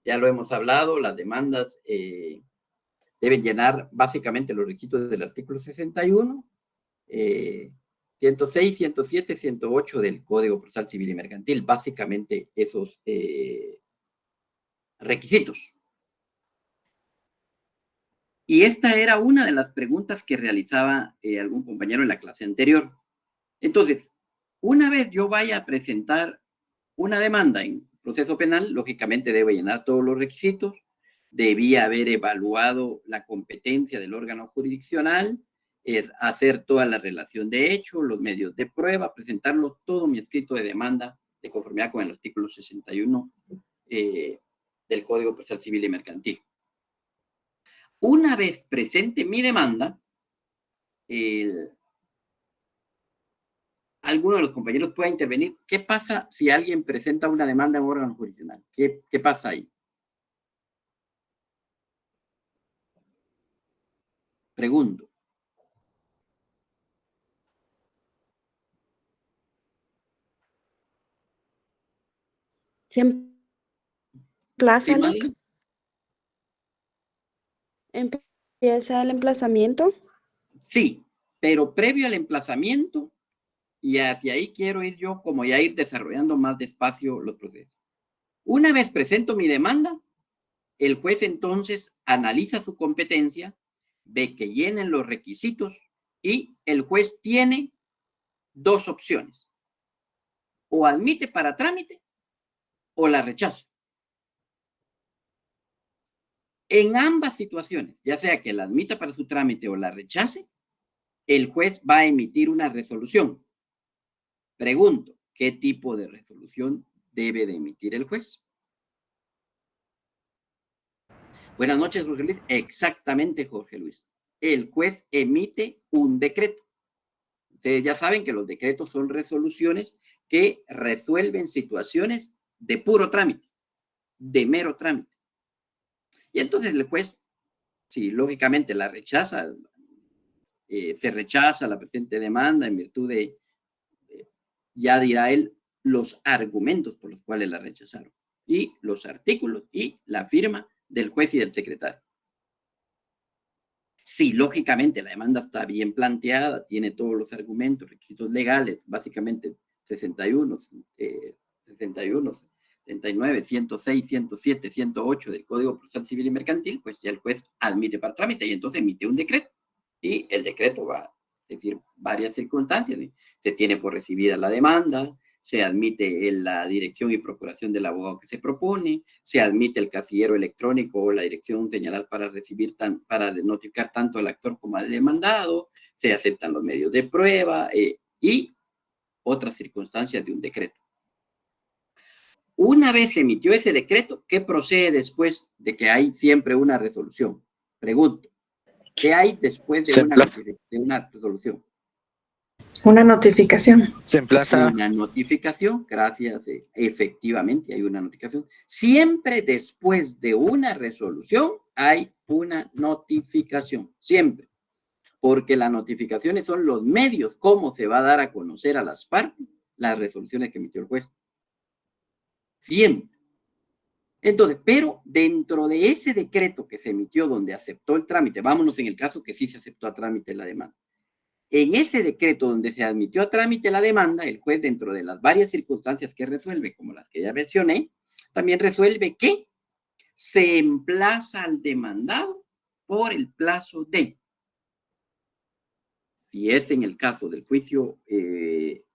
Ya lo hemos hablado, las demandas deben llenar básicamente los requisitos del artículo 61, 106, 107, 108 del Código Procesal Civil y Mercantil, básicamente esos requisitos. Y esta era una de las preguntas que realizaba algún compañero en la clase anterior. Entonces, una vez yo vaya a presentar una demanda en proceso penal, lógicamente debo llenar todos los requisitos, debía haber evaluado la competencia del órgano jurisdiccional, hacer toda la relación de hecho, los medios de prueba, presentarlo todo mi escrito de demanda de conformidad con el artículo 61 del Código Procesal Civil y Mercantil. Una vez presente mi demanda, alguno de los compañeros pueda intervenir. ¿Qué pasa si alguien presenta una demanda en un órgano jurisdiccional? ¿Qué pasa ahí? Pregunto. ¿Se emplaza, ¿Sí, Lic? Madeline? ¿Empieza el emplazamiento? Sí, pero previo al emplazamiento, y hacia ahí quiero ir yo, como ya ir desarrollando más despacio los procesos. Una vez presento mi demanda, el juez entonces analiza su competencia, ve que llenen los requisitos y el juez tiene dos opciones. O admite para trámite o la rechaza. En ambas situaciones, ya sea que la admita para su trámite o la rechace, el juez va a emitir una resolución. Pregunto, ¿qué tipo de resolución debe de emitir el juez? Buenas noches, Jorge Luis. Exactamente, Jorge Luis. El juez emite un decreto. Ustedes ya saben que los decretos son resoluciones que resuelven situaciones de puro trámite, de mero trámite. Y entonces el juez, si lógicamente la rechaza, se rechaza la presente demanda en virtud de, ya dirá él, los argumentos por los cuales la rechazaron, y los artículos y la firma del juez y del secretario. Si lógicamente la demanda está bien planteada, tiene todos los argumentos, requisitos legales, básicamente 61, 79, 106, 107, 108 del Código Procesal Civil y Mercantil, pues ya el juez admite para trámite y entonces emite un decreto. Y el decreto va a decir varias circunstancias. Se tiene por recibida la demanda, se admite la dirección y procuración del abogado que se propone, se admite el casillero electrónico o la dirección señalada para para notificar tanto al actor como al demandado, se aceptan los medios de prueba y otras circunstancias de un decreto. Una vez se emitió ese decreto, ¿qué procede después de que hay siempre una resolución? Pregunto, ¿qué hay después de una resolución? Una notificación. Se emplaza. Una notificación, gracias, efectivamente hay una notificación. Siempre después de una resolución hay una notificación, siempre. Porque las notificaciones son los medios, cómo se va a dar a conocer a las partes las resoluciones que emitió el juez. Siempre. Entonces, pero dentro de ese decreto que se emitió donde aceptó el trámite, vámonos en el caso que sí se aceptó a trámite la demanda. En ese decreto donde se admitió a trámite la demanda, el juez, dentro de las varias circunstancias que resuelve, como las que ya mencioné, también resuelve que se emplaza al demandado por el plazo de, si es en el caso del juicio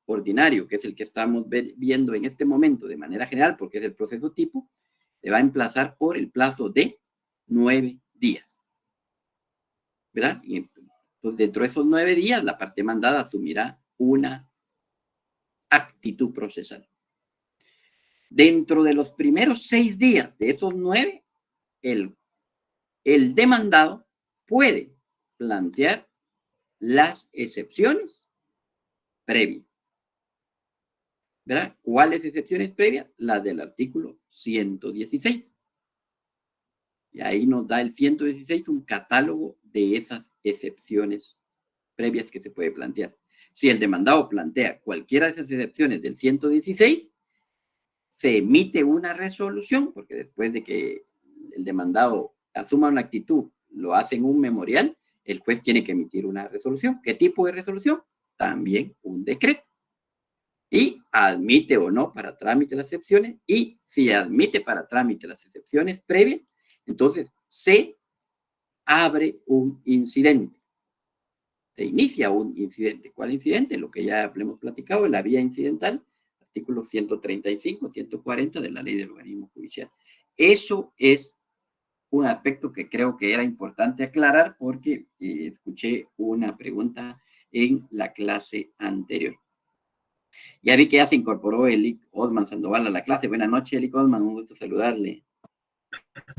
ordinario, que es el que estamos viendo en este momento de manera general, porque es el proceso tipo, se va a emplazar por el plazo de 9 días. ¿Verdad? Y entonces, dentro de esos 9 días, la parte demandada asumirá una actitud procesal. Dentro de los primeros 6 días de esos 9, el demandado puede plantear las excepciones previas. ¿Verdad? ¿Cuáles excepciones previas? Las del artículo 116. Y ahí nos da el 116 un catálogo de esas excepciones previas que se puede plantear. Si el demandado plantea cualquiera de esas excepciones del 116, se emite una resolución, porque después de que el demandado asuma una actitud, lo hace en un memorial, el juez tiene que emitir una resolución. ¿Qué tipo de resolución? También un decreto. Y admite o no para trámite las excepciones, y si admite para trámite las excepciones previas, entonces se abre un incidente. Se inicia un incidente. ¿Cuál incidente? Lo que ya hemos platicado, la vía incidental, artículos 135, 140 de la Ley del Organismo Judicial. Eso es un aspecto que creo que era importante aclarar porque escuché una pregunta en la clase anterior. Ya vi que ya se incorporó Elic Osman Sandoval a la clase. Buenas noches, Elic Osman, un gusto saludarle.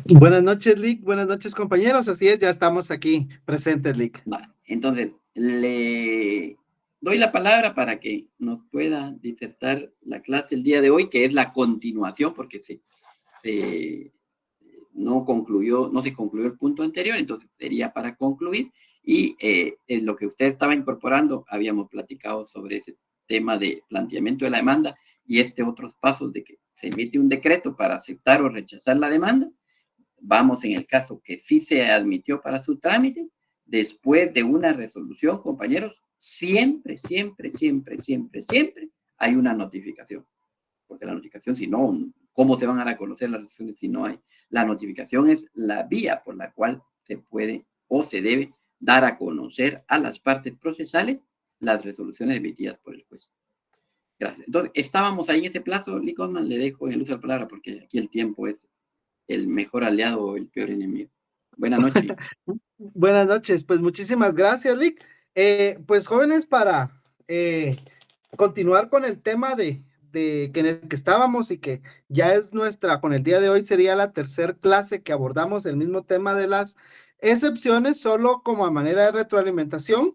Buenas noches, Lick. Buenas noches, compañeros. Así es, ya estamos aquí presentes, Lick. Entonces, le doy la palabra para que nos pueda disertar la clase el día de hoy, que es la continuación, porque no se concluyó el punto anterior, entonces sería para concluir. Y en lo que usted estaba incorporando, habíamos platicado sobre ese tema de planteamiento de la demanda y otros pasos de que se emite un decreto para aceptar o rechazar la demanda. Vamos en el caso que sí se admitió para su trámite, después de una resolución, compañeros, siempre hay una notificación. Porque la notificación, si no, ¿cómo se van a conocer las resoluciones si no hay? La notificación es la vía por la cual se puede o se debe dar a conocer a las partes procesales las resoluciones emitidas por el juez. Gracias. Entonces, estábamos ahí en ese plazo. Lick Osman, le dejo en el uso de la palabra porque aquí el tiempo es el mejor aliado o el peor enemigo. Buenas noches. Buenas noches, pues muchísimas gracias, Lick. Pues jóvenes, para continuar con el tema que en el que estábamos y que ya es con el día de hoy sería la tercera clase que abordamos el mismo tema de las excepciones, solo como a manera de retroalimentación.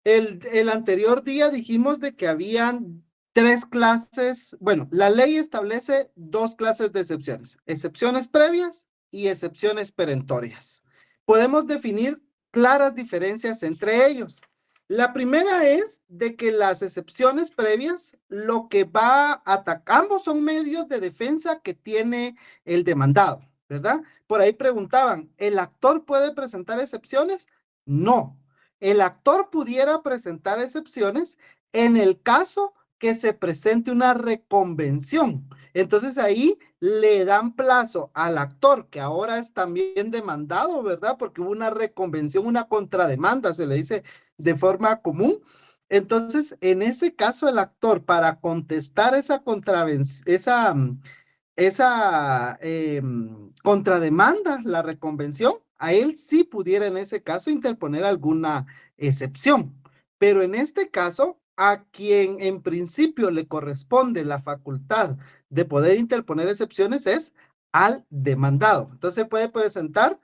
El anterior día dijimos de que habían 3 clases. Bueno, la ley establece 2 clases de excepciones: excepciones previas y excepciones perentorias. Podemos definir claras diferencias entre ellos. La primera es de que las excepciones previas, lo que va a atacar, ambos son medios de defensa que tiene el demandado, ¿verdad? Por ahí preguntaban, ¿el actor puede presentar excepciones? No. El actor pudiera presentar excepciones en el caso que se presente una reconvención. Entonces ahí le dan plazo al actor, que ahora es también demandado, ¿verdad? Porque hubo una reconvención, una contrademanda, se le dice de forma común. Entonces, en ese caso, el actor, para contestar esa contrademanda, la reconvención, a él sí pudiera en ese caso interponer alguna excepción. Pero en este caso, a quien en principio le corresponde la facultad de poder interponer excepciones es al demandado. Entonces puede presentar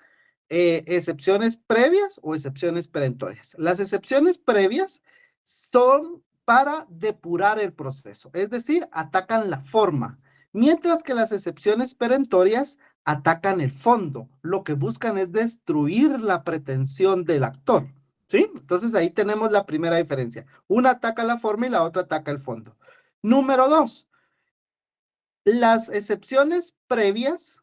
excepciones previas o excepciones perentorias. Las excepciones previas son para depurar el proceso, es decir, atacan la forma, mientras que las excepciones perentorias atacan el fondo. Lo que buscan es destruir la pretensión del actor, ¿sí? Entonces ahí tenemos la primera diferencia. Una ataca la forma y la otra ataca el fondo. Número 2. Las excepciones previas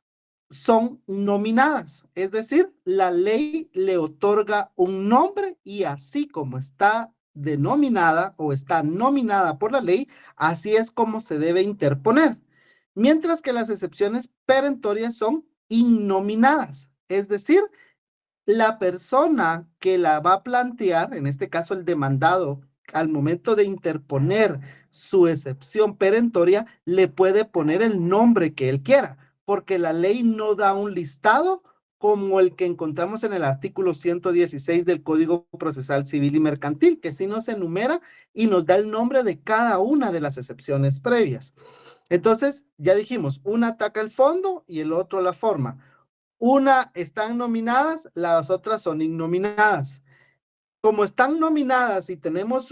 son nominadas, es decir, la ley le otorga un nombre y así como está denominada o está nominada por la ley, así es como se debe interponer. Mientras que las excepciones perentorias son innominadas, es decir, la persona que la va a plantear, en este caso el demandado, al momento de interponer su excepción perentoria, le puede poner el nombre que él quiera, porque la ley no da un listado como el que encontramos en el artículo 116 del Código Procesal Civil y Mercantil, que sí nos enumera y nos da el nombre de cada una de las excepciones previas. Entonces, ya dijimos, una ataca el fondo y el otro la forma. Una están nominadas, las otras son innominadas. Como están nominadas y tenemos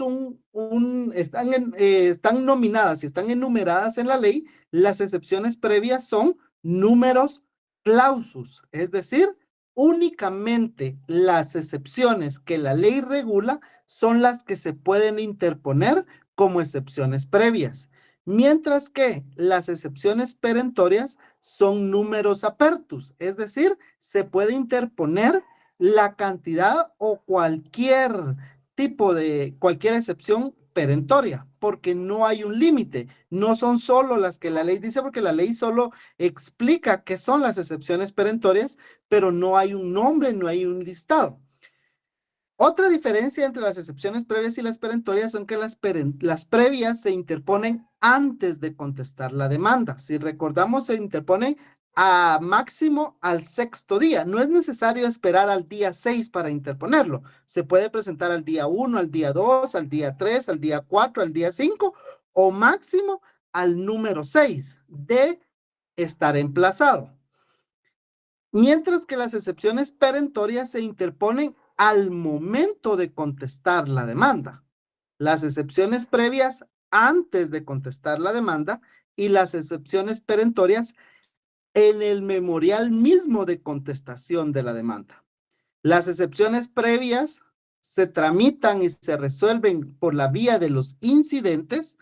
están nominadas y están enumeradas en la ley, las excepciones previas son numerus clausus, es decir, únicamente las excepciones que la ley regula son las que se pueden interponer como excepciones previas. mientras que las excepciones perentorias son números apertus, es decir, se puede interponer la cantidad o cualquier cualquier excepción perentoria, porque no hay un límite, no son solo las que la ley dice, porque la ley solo explica qué son las excepciones perentorias, pero no hay un nombre, no hay un listado. Otra diferencia entre las excepciones previas y las perentorias son que las previas se interponen antes de contestar la demanda. Si recordamos, se interponen a máximo al 6º día. No es necesario esperar al día 6 para interponerlo. Se puede presentar al día 1, al día 2, al día 3, al día 4, al día 5 o máximo al número 6 de estar emplazado. Mientras que las excepciones perentorias se interponen al momento de contestar la demanda. Las excepciones previas antes de contestar la demanda y las excepciones perentorias en el memorial mismo de contestación de la demanda. Las excepciones previas se tramitan y se resuelven por la vía de los incidentes,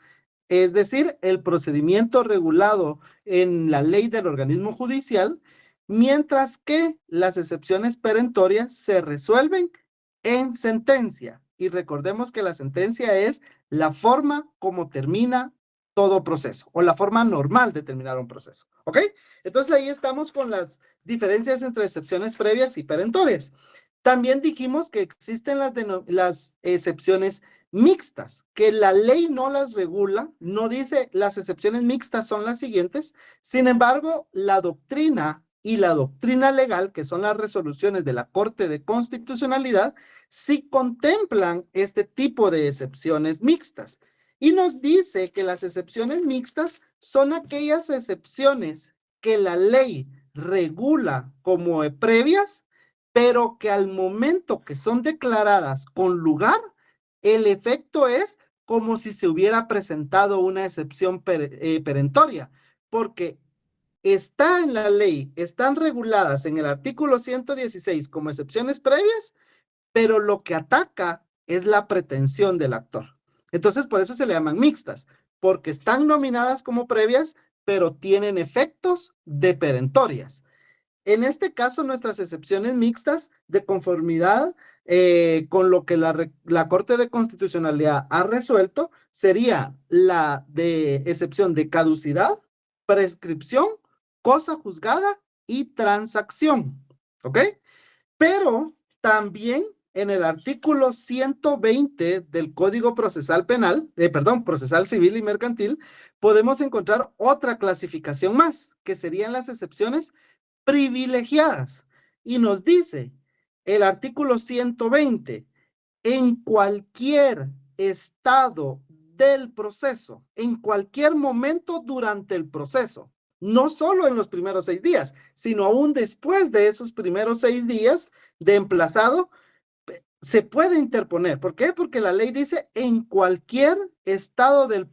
es decir, el procedimiento regulado en la ley del organismo judicial, mientras que las excepciones perentorias se resuelven en sentencia. Y recordemos que la sentencia es la forma como termina todo proceso, o la forma normal de terminar un proceso, ¿ok? Entonces ahí estamos con las diferencias entre excepciones previas y perentorias. También dijimos que existen las excepciones mixtas, que la ley no las regula, no dice las excepciones mixtas son las siguientes. Sin embargo, la doctrina y la doctrina legal, que son las resoluciones de la Corte de Constitucionalidad, sí contemplan este tipo de excepciones mixtas. Y nos dice que las excepciones mixtas son aquellas excepciones que la ley regula como previas, pero que al momento que son declaradas con lugar, el efecto es como si se hubiera presentado una excepción perentoria, porque está en la ley, están reguladas en el artículo 116 como excepciones previas, pero lo que ataca es la pretensión del actor. Entonces, por eso se le llaman mixtas, porque están nominadas como previas, pero tienen efectos de perentorias. En este caso, nuestras excepciones mixtas de conformidad con lo que la Corte de Constitucionalidad ha resuelto sería la de excepción de caducidad, prescripción, cosa juzgada y transacción, ¿ok? Pero también en el artículo 120 del Código Procesal Penal, Procesal Civil y Mercantil, podemos encontrar otra clasificación más, que serían las excepciones privilegiadas. Y nos dice el artículo 120, en cualquier estado del proceso, en cualquier momento durante el proceso, no solo en los primeros 6 días, sino aún después de esos primeros 6 días de emplazado, se puede interponer. ¿Por qué? Porque la ley dice en cualquier estado del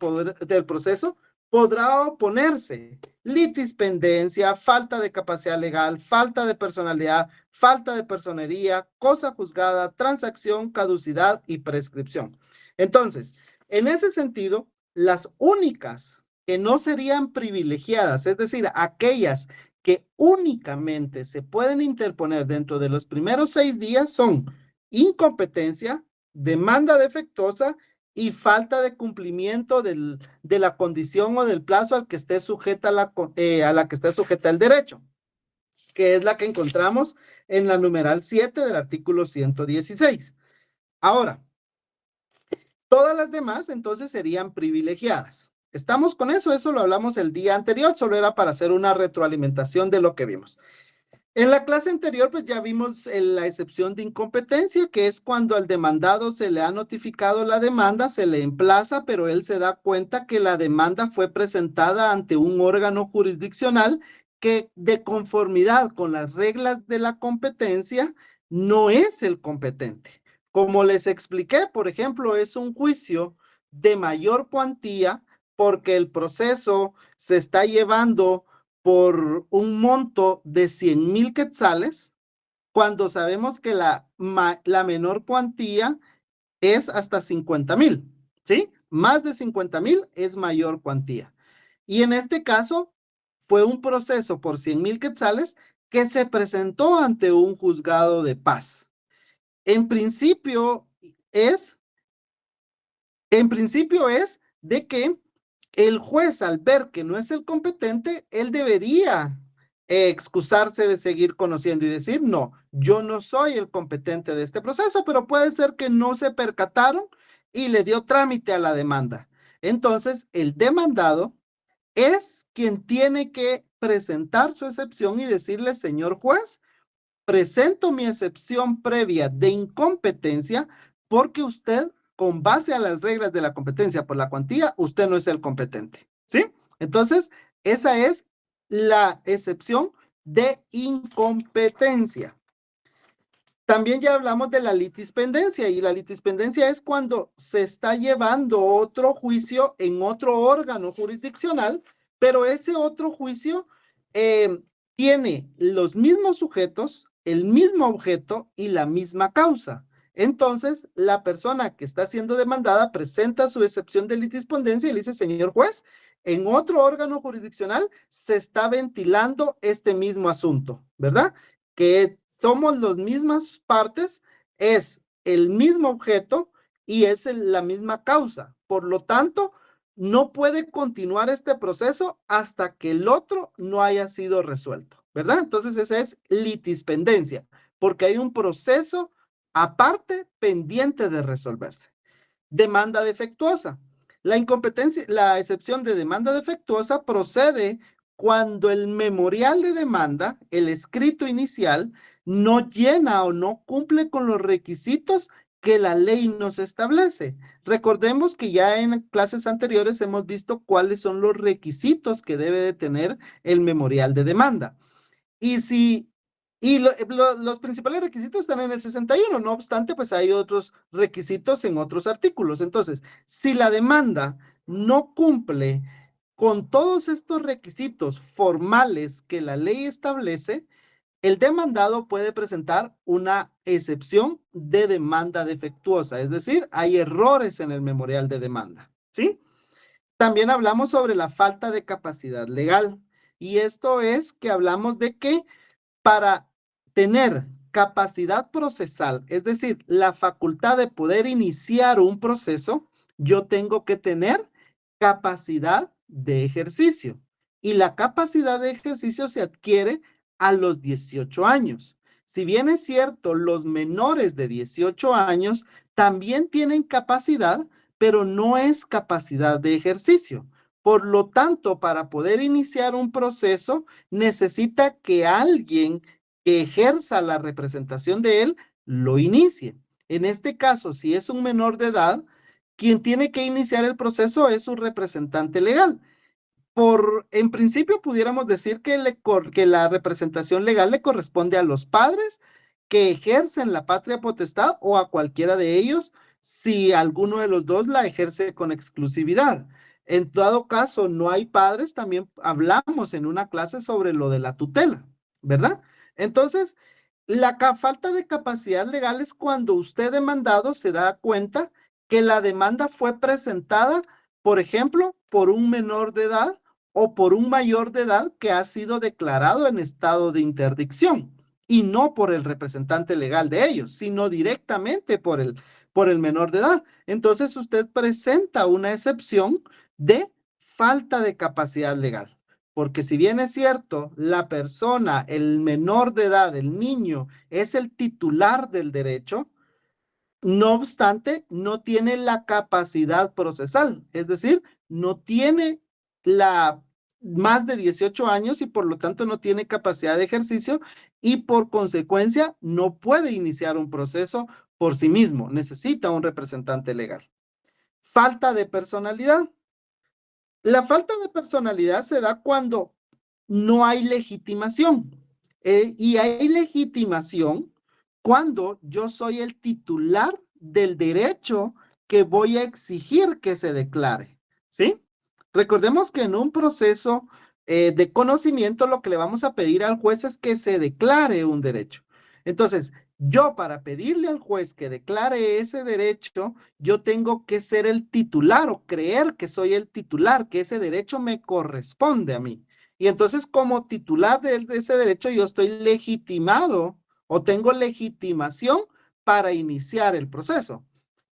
proceso podrá oponerse litispendencia, falta de capacidad legal, falta de personalidad, falta de personería, cosa juzgada, transacción, caducidad y prescripción. Entonces, en ese sentido, las únicas que no serían privilegiadas, es decir, aquellas que únicamente se pueden interponer dentro de los primeros 6 días son incompetencia, demanda defectuosa y falta de cumplimiento de la condición o del plazo al que esté sujeta a la que esté sujeta el derecho, que es la que encontramos en la numeral 7 del artículo 116. Ahora, todas las demás entonces serían privilegiadas. ¿Estamos con eso? Eso lo hablamos el día anterior, solo era para hacer una retroalimentación de lo que vimos. En la clase anterior, pues ya vimos la excepción de incompetencia, que es cuando al demandado se le ha notificado la demanda, se le emplaza, pero él se da cuenta que la demanda fue presentada ante un órgano jurisdiccional que de conformidad con las reglas de la competencia no es el competente. Como les expliqué, por ejemplo, es un juicio de mayor cuantía porque el proceso se está llevando por un monto de 100,000 quetzales, cuando sabemos que la menor cuantía es hasta 50,000, ¿sí? más de 50,000 es mayor cuantía. Y en este caso fue un proceso por 100,000 quetzales que se presentó ante un juzgado de paz. En principio es de que el juez, al ver que no es el competente, él debería excusarse de seguir conociendo y decir, no, yo no soy el competente de este proceso, pero puede ser que no se percataron y le dio trámite a la demanda. Entonces, el demandado es quien tiene que presentar su excepción y decirle, señor juez, presento mi excepción previa de incompetencia porque usted, con base a las reglas de la competencia por la cuantía, usted no es el competente, ¿sí? Entonces, esa es la excepción de incompetencia. También ya hablamos de la litispendencia, y la litispendencia es cuando se está llevando otro juicio en otro órgano jurisdiccional, pero ese otro juicio tiene los mismos sujetos, el mismo objeto y la misma causa. Entonces, la persona que está siendo demandada presenta su excepción de litispendencia y le dice, señor juez, en otro órgano jurisdiccional se está ventilando este mismo asunto, ¿verdad? Que somos las mismas partes, es el mismo objeto y es la misma causa. Por lo tanto, no puede continuar este proceso hasta que el otro no haya sido resuelto, ¿verdad? Entonces, esa es litispendencia, porque hay un proceso aparte pendiente de resolverse. Demanda defectuosa. La incompetencia, la excepción de demanda defectuosa procede cuando el memorial de demanda, el escrito inicial, no llena o no cumple con los requisitos que la ley nos establece. Recordemos que ya en clases anteriores hemos visto cuáles son los requisitos que debe de tener el memorial de demanda. Los principales requisitos están en el 61, no obstante, pues hay otros requisitos en otros artículos. Entonces, si la demanda no cumple con todos estos requisitos formales que la ley establece, el demandado puede presentar una excepción de demanda defectuosa, es decir, hay errores en el memorial de demanda, ¿sí? También hablamos sobre la falta de capacidad legal, y esto es que hablamos de que para tener capacidad procesal, es decir, la facultad de poder iniciar un proceso, yo tengo que tener capacidad de ejercicio. Y la capacidad de ejercicio se adquiere a los 18 años. Si bien es cierto, los menores de 18 años también tienen capacidad, pero no es capacidad de ejercicio. Por lo tanto, para poder iniciar un proceso, necesita que alguien que ejerza la representación de él lo inicie. En este caso, si es un menor de edad, quien tiene que iniciar el proceso es su representante legal. En principio, pudiéramos decir que la representación legal le corresponde a los padres que ejercen la patria potestad o a cualquiera de ellos si alguno de los dos la ejerce con exclusividad. En dado caso, no hay padres, también hablamos en una clase sobre lo de la tutela, ¿verdad? Entonces, la falta de capacidad legal es cuando usted demandado se da cuenta que la demanda fue presentada, por ejemplo, por un menor de edad o por un mayor de edad que ha sido declarado en estado de interdicción y no por el representante legal de ellos, sino directamente por el menor de edad. Entonces usted presenta una excepción de falta de capacidad legal. Porque si bien es cierto, la persona, el menor de edad, el niño, es el titular del derecho, no obstante, no tiene la capacidad procesal, es decir, no tiene más de 18 años y por lo tanto no tiene capacidad de ejercicio y por consecuencia no puede iniciar un proceso por sí mismo, necesita un representante legal. Falta de personalidad. La falta de personalidad se da cuando no hay legitimación. Y hay legitimación cuando yo soy el titular del derecho que voy a exigir que se declare, ¿sí? Recordemos que en un proceso de conocimiento lo que le vamos a pedir al juez es que se declare un derecho. Entonces, Yo, para pedirle al juez que declare ese derecho, yo tengo que ser el titular o creer que soy el titular, que ese derecho me corresponde a mí. Y entonces, como titular de ese derecho, yo estoy legitimado o tengo legitimación para iniciar el proceso.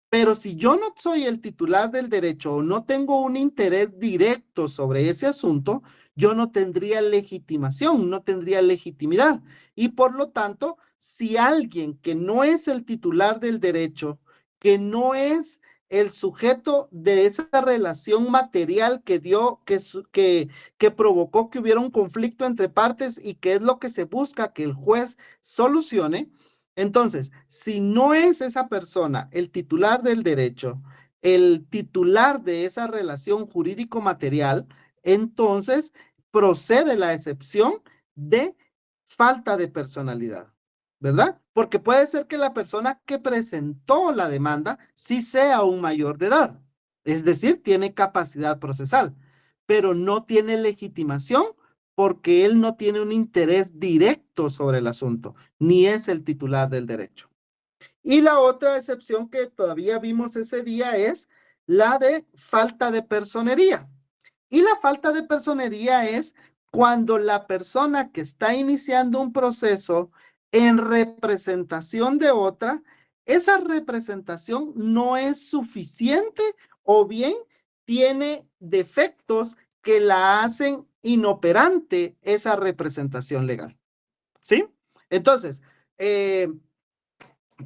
Pero si yo no soy el titular del derecho o no tengo un interés directo sobre ese asunto, yo no tendría legitimación, no tendría legitimidad. Y por lo tanto, si alguien que no es el titular del derecho, que no es el sujeto de esa relación material que dio, que provocó que hubiera un conflicto entre partes y que es lo que se busca que el juez solucione, entonces, si no es esa persona el titular del derecho, el titular de esa relación jurídico-material, entonces procede la excepción de falta de personalidad, ¿verdad? Porque puede ser que la persona que presentó la demanda sí sea un mayor de edad, es decir, tiene capacidad procesal, pero no tiene legitimación porque él no tiene un interés directo sobre el asunto, ni es el titular del derecho. Y la otra excepción que todavía vimos ese día es la de falta de personería. Y la falta de personería es cuando la persona que está iniciando un proceso en representación de otra, esa representación no es suficiente o bien tiene defectos que la hacen inoperante esa representación legal. ¿Sí? Entonces,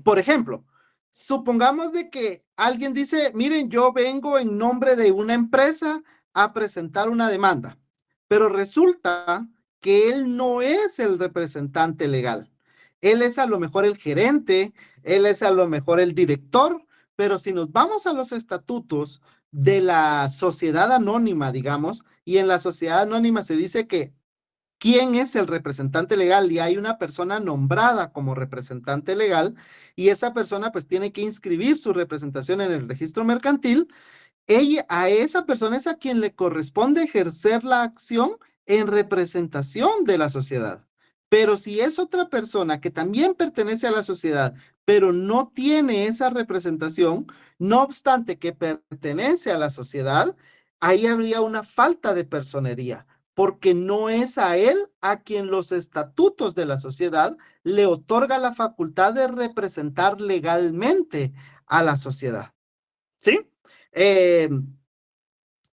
por ejemplo, supongamos de que alguien dice, miren, yo vengo en nombre de una empresa a presentar una demanda, pero resulta que él no es el representante legal. Él es a lo mejor el gerente, él es a lo mejor el director, pero si nos vamos a los estatutos de la sociedad anónima, digamos, y en la sociedad anónima se dice que quién es el representante legal y hay una persona nombrada como representante legal y esa persona pues tiene que inscribir su representación en el registro mercantil. A esa persona es a quien le corresponde ejercer la acción en representación de la sociedad. Pero si es otra persona que también pertenece a la sociedad, pero no tiene esa representación, no obstante que pertenece a la sociedad, ahí habría una falta de personería, porque no es a él a quien los estatutos de la sociedad le otorga la facultad de representar legalmente a la sociedad. ¿Sí?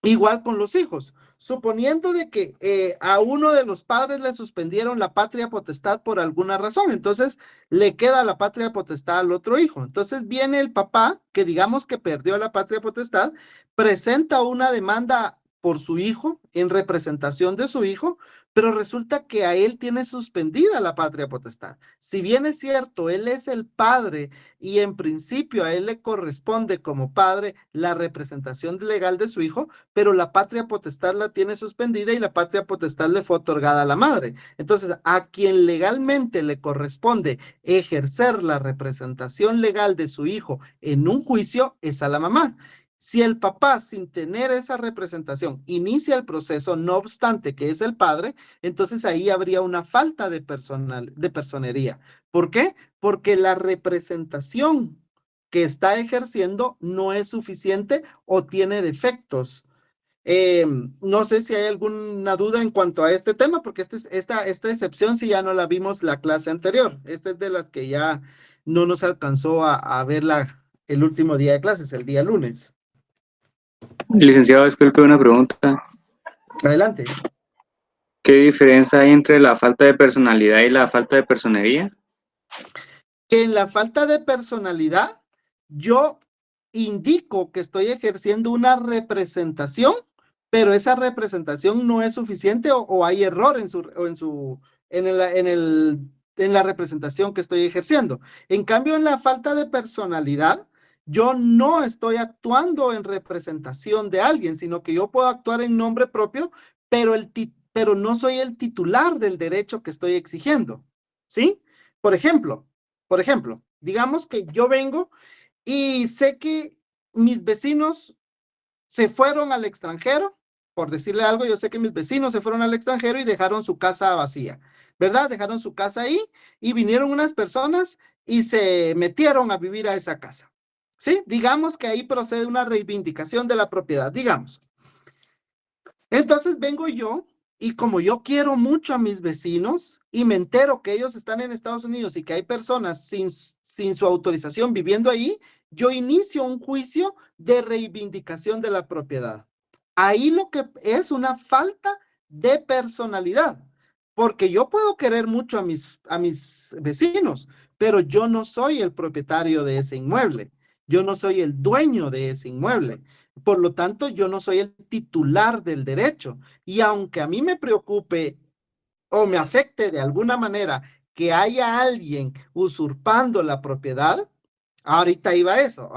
Igual con los hijos. Suponiendo de que a uno de los padres le suspendieron la patria potestad por alguna razón, entonces le queda la patria potestad al otro hijo. Entonces viene el papá, que digamos que perdió la patria potestad, presenta una demanda por su hijo, en representación de su hijo, pero resulta que a él tiene suspendida la patria potestad. Si bien es cierto, él es el padre y en principio a él le corresponde como padre la representación legal de su hijo, pero la patria potestad la tiene suspendida y la patria potestad le fue otorgada a la madre. Entonces, a quien legalmente le corresponde ejercer la representación legal de su hijo en un juicio es a la mamá. Si el papá, sin tener esa representación, inicia el proceso, no obstante que es el padre, entonces ahí habría una falta de personería. ¿Por qué? Porque la representación que está ejerciendo no es suficiente o tiene defectos. No sé si hay alguna duda en cuanto a este tema, porque esta excepción sí ya no la vimos la clase anterior. Esta es de las que ya no nos alcanzó a verla el último día de clases, el día lunes. Licenciado, disculpe una pregunta. Adelante. ¿Qué diferencia hay entre la falta de personalidad y la falta de personería? Que en la falta de personalidad, yo indico que estoy ejerciendo una representación, pero esa representación no es suficiente o hay error en la representación que estoy ejerciendo. En cambio, en la falta de personalidad, yo no estoy actuando en representación de alguien, sino que yo puedo actuar en nombre propio, pero no soy el titular del derecho que estoy exigiendo. ¿Sí? Por ejemplo, digamos que yo vengo y sé que mis vecinos se fueron al extranjero por decirle algo, yo sé que mis vecinos se fueron al extranjero y dejaron su casa vacía, ¿verdad? Dejaron su casa ahí y vinieron unas personas y se metieron a vivir a esa casa, ¿sí? Digamos que ahí procede una reivindicación de la propiedad, digamos. Entonces vengo yo y como yo quiero mucho a mis vecinos y me entero que ellos están en Estados Unidos y que hay personas sin su autorización viviendo ahí, yo inicio un juicio de reivindicación de la propiedad. Ahí lo que es una falta de personalidad, porque yo puedo querer mucho a mis vecinos, pero yo no soy el propietario de ese inmueble. Yo no soy el dueño de ese inmueble. Por lo tanto, yo no soy el titular del derecho. Y aunque a mí me preocupe o me afecte de alguna manera que haya alguien usurpando la propiedad, ahorita iba eso.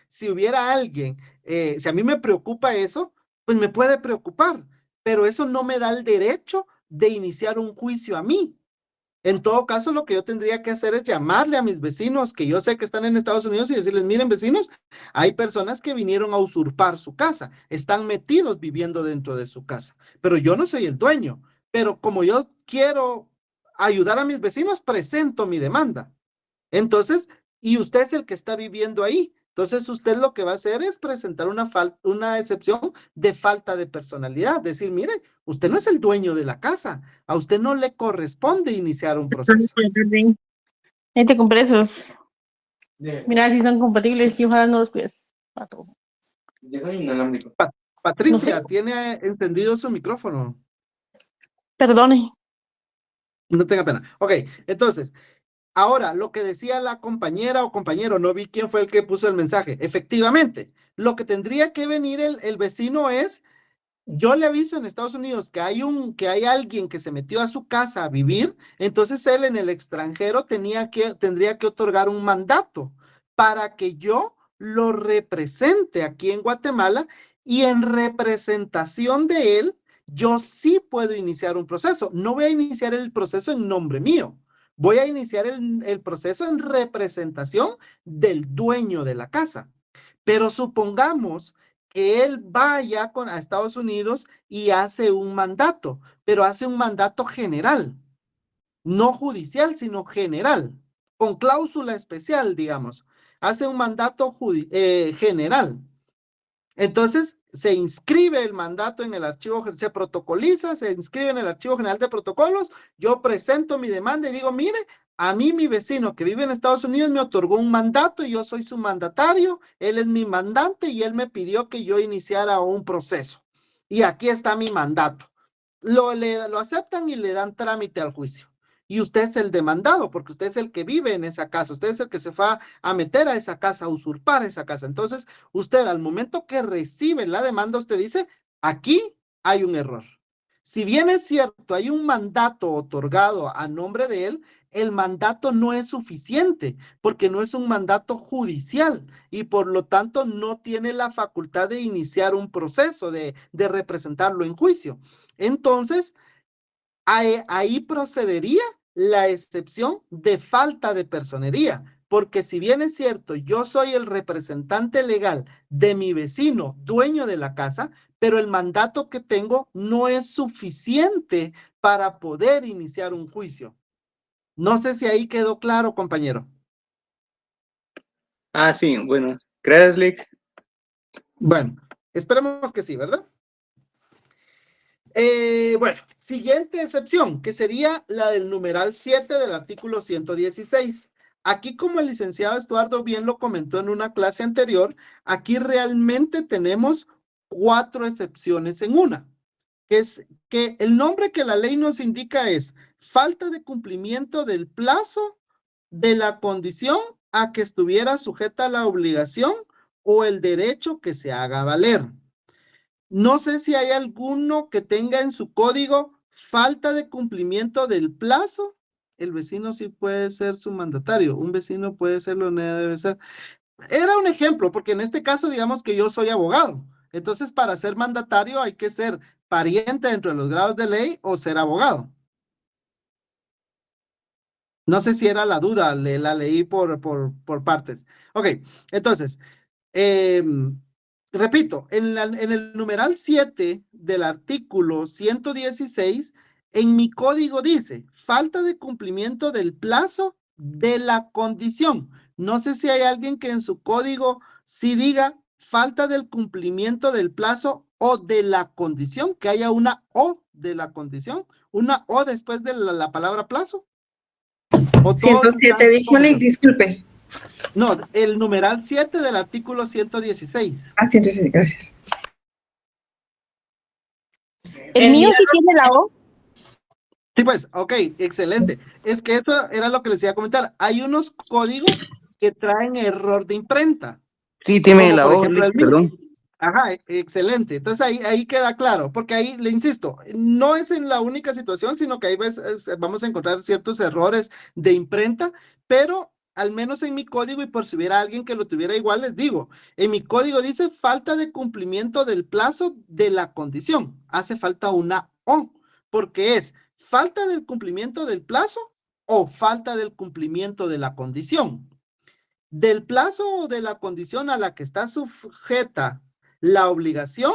Si hubiera alguien, si a mí me preocupa eso, pues me puede preocupar, pero eso no me da el derecho de iniciar un juicio a mí. En todo caso, lo que yo tendría que hacer es llamarle a mis vecinos que yo sé que están en Estados Unidos y decirles, miren vecinos, hay personas que vinieron a usurpar su casa, están metidos viviendo dentro de su casa, pero yo no soy el dueño. Pero como yo quiero ayudar a mis vecinos, presento mi demanda. Entonces, y usted es el que está viviendo ahí. Entonces, usted lo que va a hacer es presentar una excepción de falta de personalidad. Decir, mire, usted no es el dueño de la casa. A usted no le corresponde iniciar un proceso. Te compré esos. Mira si son compatibles y ojalá no los cuides. Pato. Patricia, No sé. ¿tiene encendido su micrófono? Perdone. No tenga pena. Ok, entonces, ahora, lo que decía la compañera o compañero, no vi quién fue el que puso el mensaje. Efectivamente, lo que tendría que venir el vecino es, yo le aviso en Estados Unidos que hay alguien que se metió a su casa a vivir, entonces él en el extranjero tendría que otorgar un mandato para que yo lo represente aquí en Guatemala y en representación de él, yo sí puedo iniciar un proceso. No voy a iniciar el proceso en nombre mío. Voy a iniciar el proceso en representación del dueño de la casa. Pero supongamos que él vaya a Estados Unidos y hace un mandato, pero hace un mandato general, no judicial, sino general, con cláusula especial, digamos. Hace un mandato general. Entonces, se inscribe el mandato en el archivo, se protocoliza, se inscribe en el archivo general de protocolos, yo presento mi demanda y digo, mire, a mí mi vecino que vive en Estados Unidos me otorgó un mandato y yo soy su mandatario, él es mi mandante y él me pidió que yo iniciara un proceso. Y aquí está mi mandato. Lo aceptan y le dan trámite al juicio. Y usted es el demandado, porque usted es el que vive en esa casa, usted es el que se fue a meter a esa casa, a usurpar esa casa. Entonces, usted al momento que recibe la demanda, usted dice, aquí hay un error. Si bien es cierto, hay un mandato otorgado a nombre de él, el mandato no es suficiente porque no es un mandato judicial y por lo tanto no tiene la facultad de iniciar un proceso, de representarlo en juicio. Entonces, ahí procedería la excepción de falta de personería, porque si bien es cierto, yo soy el representante legal de mi vecino, dueño de la casa, pero el mandato que tengo no es suficiente para poder iniciar un juicio. No sé si ahí quedó claro, compañero. Ah, sí, bueno. Gracias, Lick. Bueno, esperemos que sí, ¿verdad? Bueno, siguiente excepción, que sería la del numeral 7 del artículo 116. Aquí, como el licenciado Estuardo bien lo comentó en una clase anterior, aquí realmente tenemos 4 excepciones en una, que es que el nombre que la ley nos indica es falta de cumplimiento del plazo de la condición a que estuviera sujeta la obligación o el derecho que se haga valer. No sé si hay alguno que tenga en su código falta de cumplimiento del plazo. El vecino sí puede ser su mandatario. Un vecino puede serlo, no debe ser. Era un ejemplo, porque en este caso, digamos que yo soy abogado. Entonces, para ser mandatario hay que ser pariente dentro de los grados de ley o ser abogado. No sé si era la duda, la leí por partes. Ok, entonces, repito, en el numeral 7 del artículo 116, en mi código dice, falta de cumplimiento del plazo de la condición. No sé si hay alguien que en su código sí diga falta del cumplimiento del plazo o de la condición, que haya una O de la condición, una O después de la palabra plazo. O todos 107 están dijo Lick, conformes. disculpe. No, el numeral 7 del artículo 116. Ah, 107, gracias. El mío sí tiene la O. Sí, pues, ok, excelente. Es que eso era lo que les iba a comentar. Hay unos códigos que traen error de imprenta, Sí, tiene como la por O, ejemplo el mío. perdón. Ajá, excelente. Entonces ahí queda claro, porque ahí le insisto, no es en la única situación, sino que hay veces vamos a encontrar ciertos errores de imprenta, pero al menos en mi código, y por si hubiera alguien que lo tuviera igual, les digo, en mi código dice falta de cumplimiento del plazo de la condición. Hace falta una O, porque es falta del cumplimiento del plazo o falta del cumplimiento de la condición. Del plazo o de la condición a la que está sujeta la obligación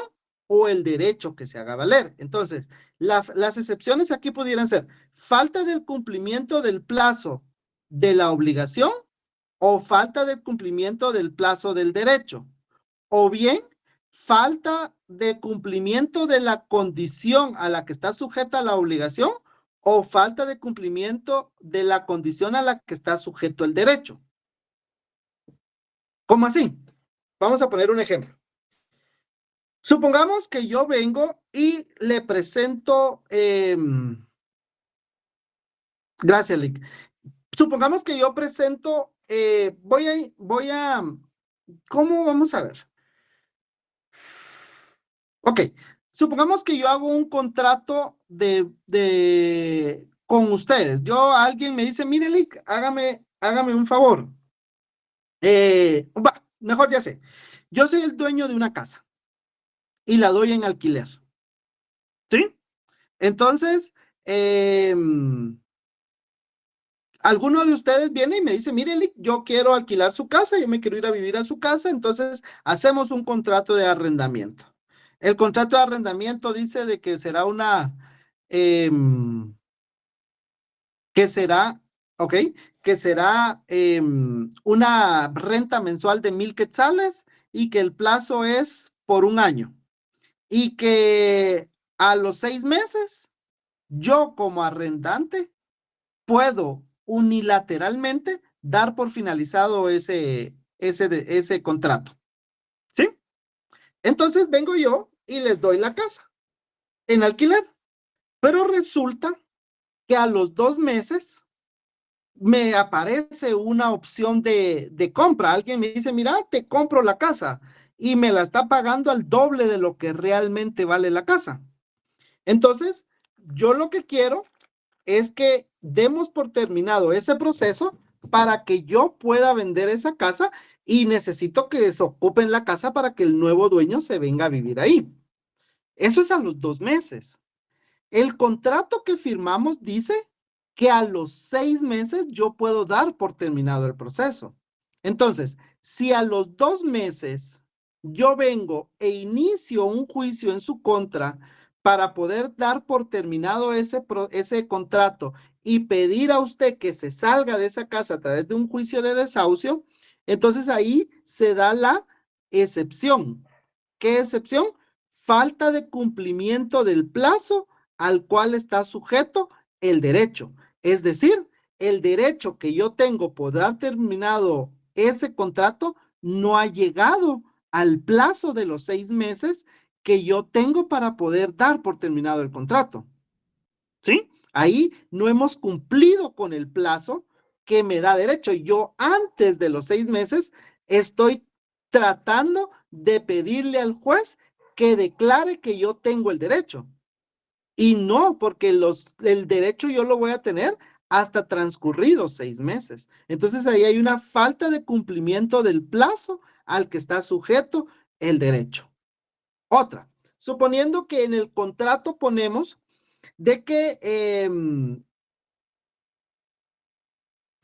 o el derecho que se haga valer. Entonces, las excepciones aquí pudieran ser falta del cumplimiento del plazo de la obligación o falta del cumplimiento del plazo del derecho. O bien, falta de cumplimiento de la condición a la que está sujeta la obligación o falta de cumplimiento de la condición a la que está sujeto el derecho. ¿Cómo así? Vamos a poner un ejemplo. Supongamos que yo vengo y le presento, gracias, Lick. Supongamos que yo presento, ¿cómo vamos a ver? Ok, supongamos que yo hago un contrato con ustedes. Alguien me dice, mire, Lick, hágame un favor. Mejor ya sé. Yo soy el dueño de una casa y la doy en alquiler. ¿Sí? Entonces, alguno de ustedes viene y me dice, mire, Lick, yo quiero alquilar su casa, yo me quiero ir a vivir a su casa, entonces hacemos un contrato de arrendamiento. El contrato de arrendamiento dice de que será ok, que será una renta mensual de 1,000 quetzales y que el plazo es por un año. Y que a los 6 meses, yo como arrendante puedo unilateralmente dar por finalizado ese contrato. ¿Sí? Entonces vengo yo y les doy la casa en alquiler. Pero resulta que a los 2 meses me aparece una opción de compra. Alguien me dice, mira, te compro la casa y me la está pagando al doble de lo que realmente vale la casa. Entonces, yo lo que quiero es que demos por terminado ese proceso para que yo pueda vender esa casa y necesito que desocupen la casa para que el nuevo dueño se venga a vivir ahí. Eso es a los 2 meses. El contrato que firmamos dice que a los 6 meses yo puedo dar por terminado el proceso. Entonces, si a los 2 meses yo vengo e inicio un juicio en su contra para poder dar por terminado ese contrato y pedir a usted que se salga de esa casa a través de un juicio de desahucio, entonces ahí se da la excepción. ¿Qué excepción? Falta de cumplimiento del plazo al cual está sujeto el derecho. Es decir, el derecho que yo tengo por dar terminado ese contrato no ha llegado al plazo de los 6 meses que yo tengo para poder dar por terminado el contrato. ¿Sí? Ahí no hemos cumplido con el plazo que me da derecho. Yo antes de los 6 meses estoy tratando de pedirle al juez que declare que yo tengo el derecho. Y no, porque el derecho yo lo voy a tener hasta transcurridos 6 meses. Entonces ahí hay una falta de cumplimiento del plazo al que está sujeto el derecho. Otra, suponiendo que en el contrato ponemos de que,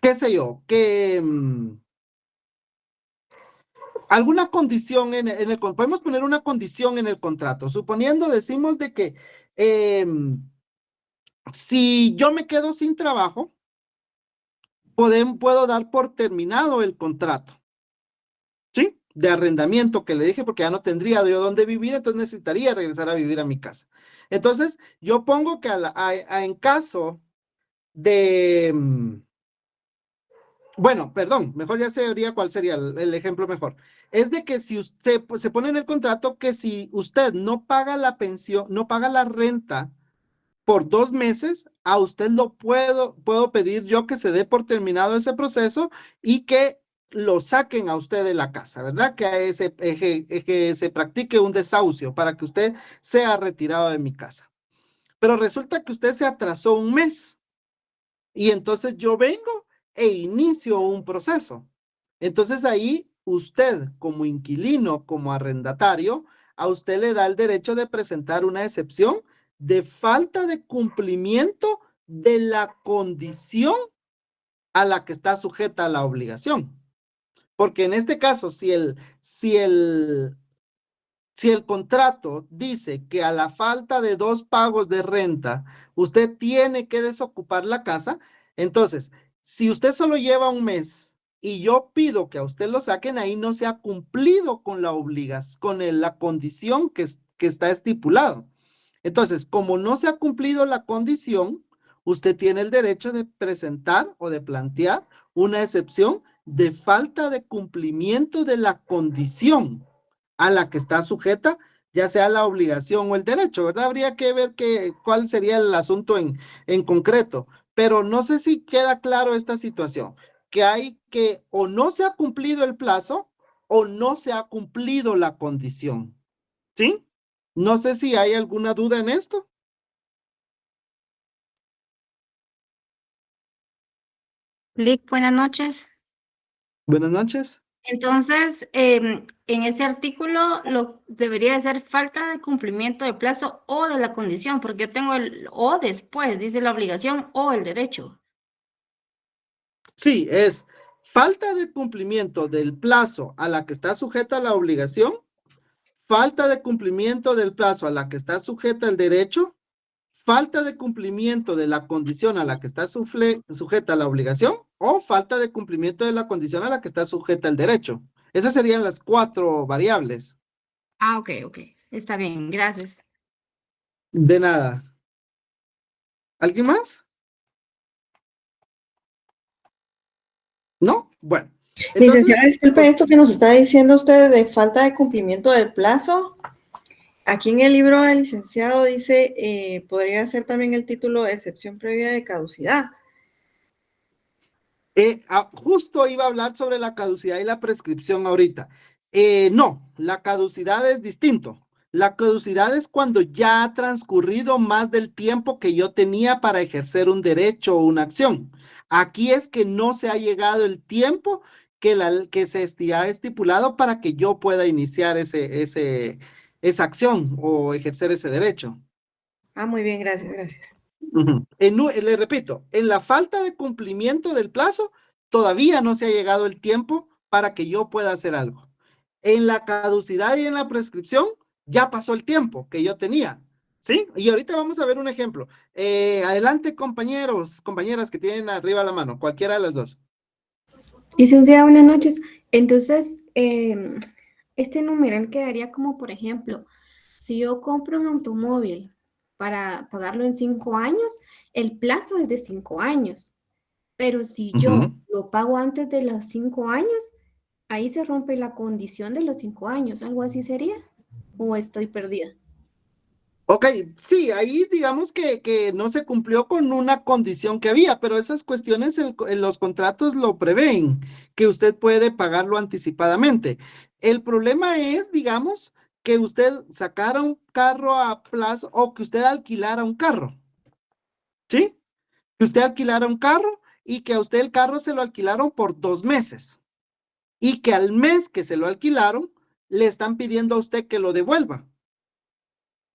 qué sé yo, que alguna condición podemos poner una condición en el contrato, suponiendo, decimos de que si yo me quedo sin trabajo, puedo dar por terminado el contrato, ¿sí? De arrendamiento que le dije, porque ya no tendría yo dónde vivir, entonces necesitaría regresar a vivir a mi casa. Entonces, yo pongo que en caso de... Bueno, perdón, mejor ya sabría cuál sería el ejemplo mejor. Es de que si usted se pone en el contrato que si usted no paga la pensión, no paga la renta por 2 meses, a usted puedo pedir yo que se dé por terminado ese proceso y que lo saquen a usted de la casa, ¿verdad? Que se practique un desahucio para que usted sea retirado de mi casa. Pero resulta que usted se atrasó 1 mes y entonces yo vengo e inicio un proceso. Entonces ahí usted como inquilino, como arrendatario, a usted le da el derecho de presentar una excepción de falta de cumplimiento de la condición a la que está sujeta la obligación. Porque en este caso, si el contrato dice que a la falta de 2 pagos de renta, usted tiene que desocupar la casa, entonces, si usted solo lleva 1 mes y yo pido que a usted lo saquen, ahí no se ha cumplido con la obligación, con la condición que está estipulado. Entonces, como no se ha cumplido la condición, usted tiene el derecho de presentar o de plantear una excepción de falta de cumplimiento de la condición a la que está sujeta, ya sea la obligación o el derecho, ¿verdad? Habría que ver cuál sería el asunto en concreto, pero no sé si queda claro esta situación, que hay que o no se ha cumplido el plazo o no se ha cumplido la condición, ¿sí? No sé si hay alguna duda en esto. Lick, buenas noches. Buenas noches. Entonces, en ese artículo debería de ser falta de cumplimiento de plazo o de la condición, porque yo tengo el o después, dice la obligación o el derecho. Sí, es falta de cumplimiento del plazo a la que está sujeta la obligación, falta de cumplimiento del plazo a la que está sujeta el derecho, falta de cumplimiento de la condición a la que está sujeta la obligación o falta de cumplimiento de la condición a la que está sujeta el derecho. Esas serían las 4 variables. Ah, ok. Está bien, gracias. De nada. ¿Alguien más? ¿No? Bueno. Licenciada, disculpe, esto que nos está diciendo usted de falta de cumplimiento del plazo, aquí en el libro del licenciado dice, podría ser también el título de excepción previa de caducidad. Justo iba a hablar sobre la caducidad y la prescripción ahorita. No, la caducidad es distinto. La caducidad es cuando ya ha transcurrido más del tiempo que yo tenía para ejercer un derecho o una acción. Aquí es que no se ha llegado el tiempo que se ha estipulado para que yo pueda iniciar esa acción o ejercer ese derecho. Ah, muy bien, gracias. Le repito, en la falta de cumplimiento del plazo, todavía no se ha llegado el tiempo para que yo pueda hacer algo. En la caducidad y en la prescripción, ya pasó el tiempo que yo tenía, ¿sí? Y ahorita vamos a ver un ejemplo. Adelante, compañeros, compañeras que tienen arriba la mano, cualquiera de las dos. Licenciada, buenas noches. Entonces, este numeral quedaría como, por ejemplo, si yo compro un automóvil para pagarlo en 5 años, el plazo es de 5 años. Pero si yo lo pago antes de los 5 años, ahí se rompe la condición de los 5 años. ¿Algo así sería? ¿O estoy perdida? Ok, sí, ahí digamos que no se cumplió con una condición que había, pero esas cuestiones en los contratos lo prevén, que usted puede pagarlo anticipadamente. El problema es, digamos, que usted sacara un carro a plazo o que usted alquilara un carro, ¿sí? Que usted alquilara un carro y que a usted el carro se lo alquilaron por 2 meses y que al mes que se lo alquilaron, le están pidiendo a usted que lo devuelva.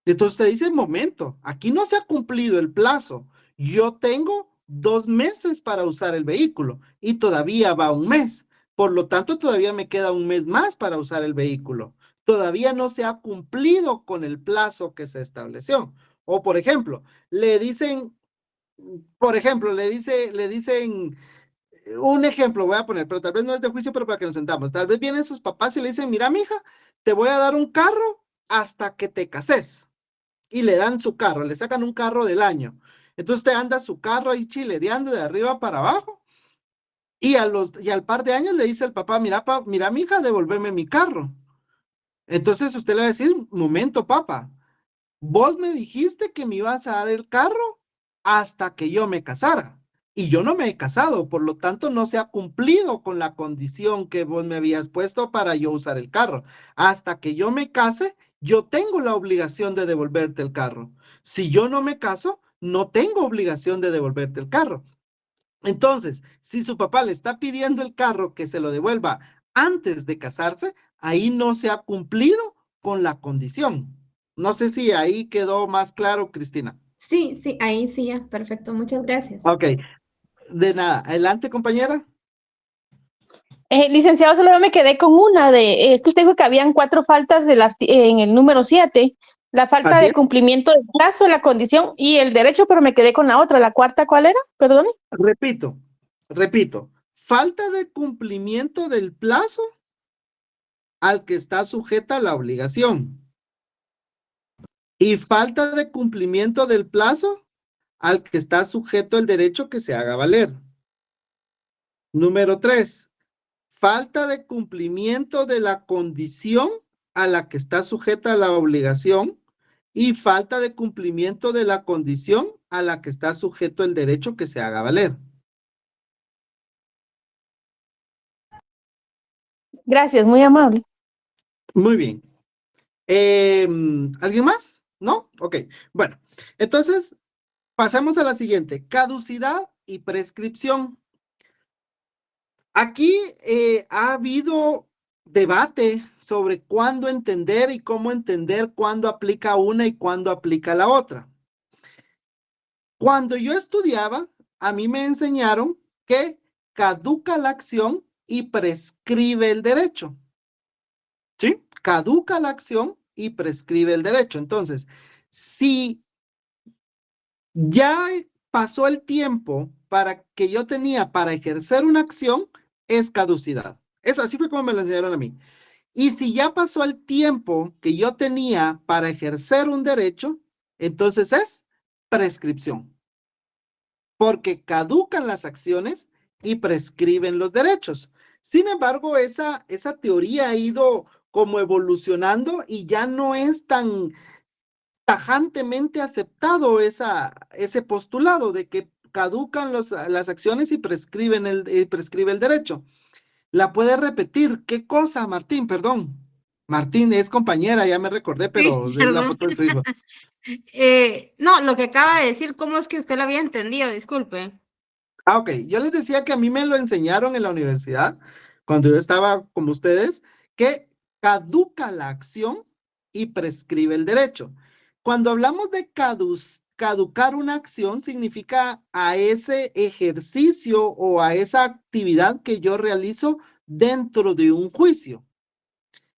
Entonces usted dice, momento, aquí no se ha cumplido el plazo. Yo tengo 2 meses para usar el vehículo y todavía va 1 mes. Por lo tanto, todavía me queda un mes más para usar el vehículo. Todavía no se ha cumplido con el plazo que se estableció. O, por ejemplo, le dicen, un ejemplo voy a poner, pero tal vez no es de juicio, pero para que nos sentamos. Tal vez vienen sus papás y le dicen, mira, mija, te voy a dar un carro hasta que te cases. Y le dan su carro, le sacan un carro del año. Entonces usted anda su carro ahí chilereando de arriba para abajo. Y al par de años le dice el papá, mira, mija, devuélveme mi carro. Entonces usted le va a decir, momento, papá, vos me dijiste que me ibas a dar el carro hasta que yo me casara. Y yo no me he casado, por lo tanto no se ha cumplido con la condición que vos me habías puesto para yo usar el carro. Hasta que yo me case, yo tengo la obligación de devolverte el carro. Si yo no me caso, no tengo obligación de devolverte el carro. Entonces, si su papá le está pidiendo el carro que se lo devuelva antes de casarse, ahí no se ha cumplido con la condición. No sé si ahí quedó más claro, Cristina. Sí, sí, ahí sí, ya, perfecto, muchas gracias. Ok, de nada. Adelante, compañera. Licenciado, solo me quedé con una que usted dijo que habían 4 faltas en el número 7. La falta Así de es. cumplimiento del plazo, la condición y el derecho, pero me quedé con la otra. ¿La cuarta cuál era? Perdón. Repito. Falta de cumplimiento del plazo al que está sujeta la obligación. Y falta de cumplimiento del plazo al que está sujeto el derecho que se haga valer. Número 3. Falta de cumplimiento de la condición a la que está sujeta la obligación y falta de cumplimiento de la condición a la que está sujeto el derecho que se haga valer. Gracias, muy amable. Muy bien. ¿Alguien más? ¿No? Ok. Bueno, entonces pasamos a la siguiente. Caducidad y prescripción. Aquí ha habido debate sobre cuándo entender y cómo entender cuándo aplica una y cuándo aplica la otra. Cuando yo estudiaba, a mí me enseñaron que caduca la acción y prescribe el derecho. ¿Sí? Caduca la acción y prescribe el derecho. Entonces, si ya pasó el tiempo para que yo tenía para ejercer una acción, es caducidad. Así fue como me lo enseñaron a mí. Y si ya pasó el tiempo que yo tenía para ejercer un derecho, entonces es prescripción. Porque caducan las acciones y prescriben los derechos. Sin embargo, esa teoría ha ido como evolucionando y ya no es tan tajantemente aceptado ese postulado de que caducan las acciones y prescribe el derecho. ¿La puede repetir? ¿Qué cosa, Martín? Perdón. Martín es compañera, ya me recordé, pero Sí, es la perdón. foto de su hijo. No, lo que acaba de decir, ¿cómo es que usted lo había entendido? Disculpe. Ok. Yo les decía que a mí me lo enseñaron en la universidad, cuando yo estaba como ustedes, que caduca la acción y prescribe el derecho. Cuando hablamos de caducar una acción, significa a ese ejercicio o a esa actividad que yo realizo dentro de un juicio.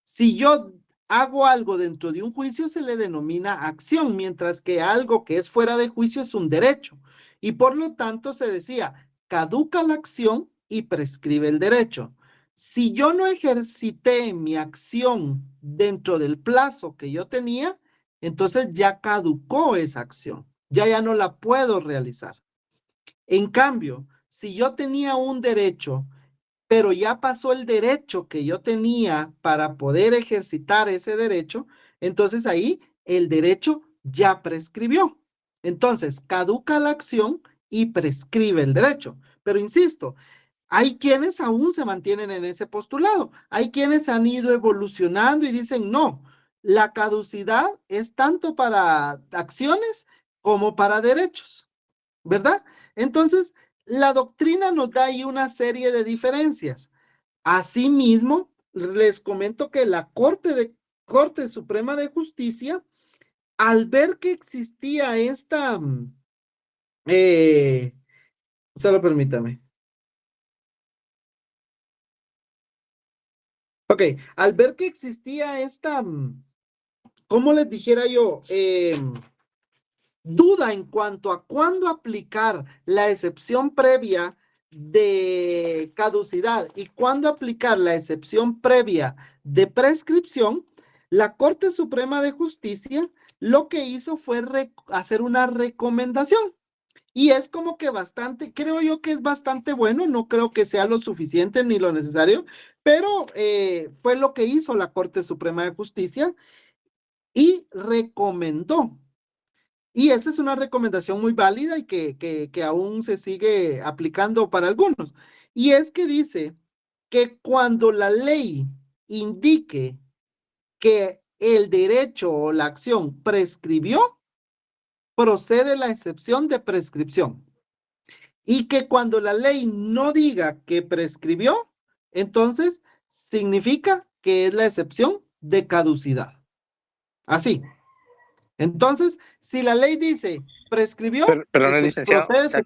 Si yo hago algo dentro de un juicio, se le denomina acción, mientras que algo que es fuera de juicio es un derecho. Y por lo tanto se decía, caduca la acción y prescribe el derecho. Si yo no ejercité mi acción dentro del plazo que yo tenía, entonces ya caducó esa acción. Ya no la puedo realizar. En cambio, si yo tenía un derecho, pero ya pasó el derecho que yo tenía para poder ejercitar ese derecho, entonces ahí el derecho ya prescribió. Entonces, caduca la acción y prescribe el derecho. Pero insisto, hay quienes aún se mantienen en ese postulado. Hay quienes han ido evolucionando y dicen, no, la caducidad es tanto para acciones como para derechos, ¿verdad? Entonces, la doctrina nos da ahí una serie de diferencias. Asimismo, les comento que la Corte Suprema de Justicia, al ver que existía solo permítame. Ok, al ver que existía esta, ¿cómo les dijera yo? Duda en cuanto a cuándo aplicar la excepción previa de caducidad y cuándo aplicar la excepción previa de prescripción, la Corte Suprema de Justicia lo que hizo fue hacer una recomendación. Y es como que bastante, creo yo que es bastante bueno, no creo que sea lo suficiente ni lo necesario, pero fue lo que hizo la Corte Suprema de Justicia y recomendó. Y esa es una recomendación muy válida y que aún se sigue aplicando para algunos. Y es que dice que cuando la ley indique que el derecho o la acción prescribió, procede la excepción de prescripción. Y que cuando la ley no diga que prescribió, entonces significa que es la excepción de caducidad. Así. Entonces, si la ley dice prescribió, Perdón, licenciado, o sea,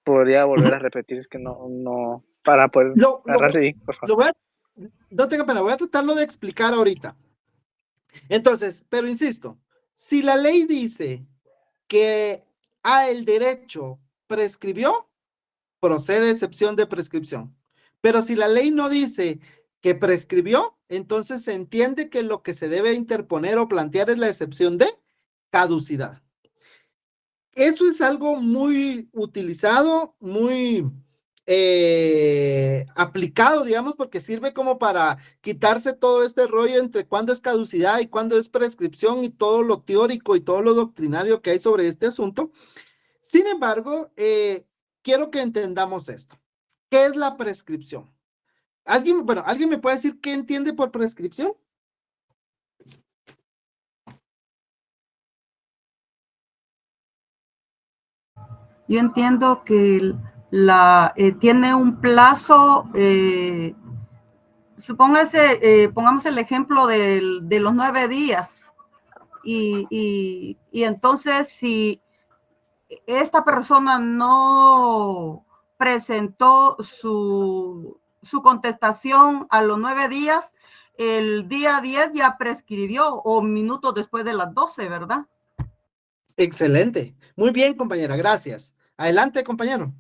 podría volver a repetir, es que no, para poder agarrarse bien, por favor. No tenga pena, voy a tratarlo de explicar ahorita. Entonces, pero insisto, si la ley dice que el derecho prescribió, procede excepción de prescripción. Pero si la ley no dice que prescribió, entonces se entiende que lo que se debe interponer o plantear es la excepción de caducidad. Eso es algo muy utilizado, muy aplicado, digamos, porque sirve como para quitarse todo este rollo entre cuándo es caducidad y cuándo es prescripción y todo lo teórico y todo lo doctrinario que hay sobre este asunto. Sin embargo, quiero que entendamos esto. ¿Qué es la prescripción? ¿Alguien me puede decir qué entiende por prescripción? Yo entiendo que tiene un plazo, pongamos el ejemplo de los 9 días, y entonces si esta persona no presentó su contestación a los 9 días, el día 10 ya prescribió o minutos después de las 12, ¿verdad? Excelente. Muy bien, compañera, gracias. Adelante, compañero.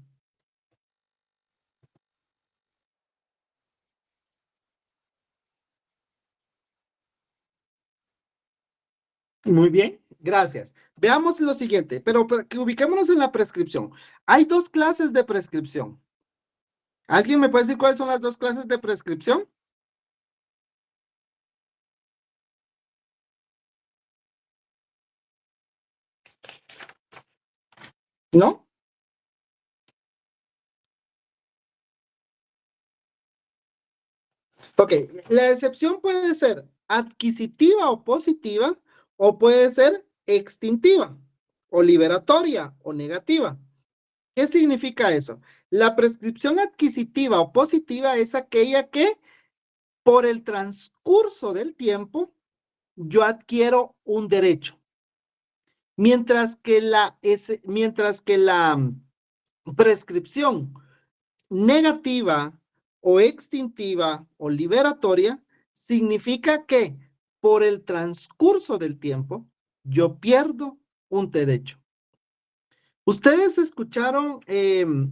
Muy bien, gracias. Veamos lo siguiente, pero que ubiquémonos en la prescripción. Hay dos clases de prescripción. ¿Alguien me puede decir cuáles son las dos clases de prescripción? ¿No? Ok, la excepción puede ser adquisitiva o positiva, o puede ser extintiva, o liberatoria, o negativa. ¿Qué significa eso? La prescripción adquisitiva o positiva es aquella que, por el transcurso del tiempo, yo adquiero un derecho. Mientras que la prescripción negativa o extintiva o liberatoria significa que por el transcurso del tiempo yo pierdo un derecho. Ustedes escucharon,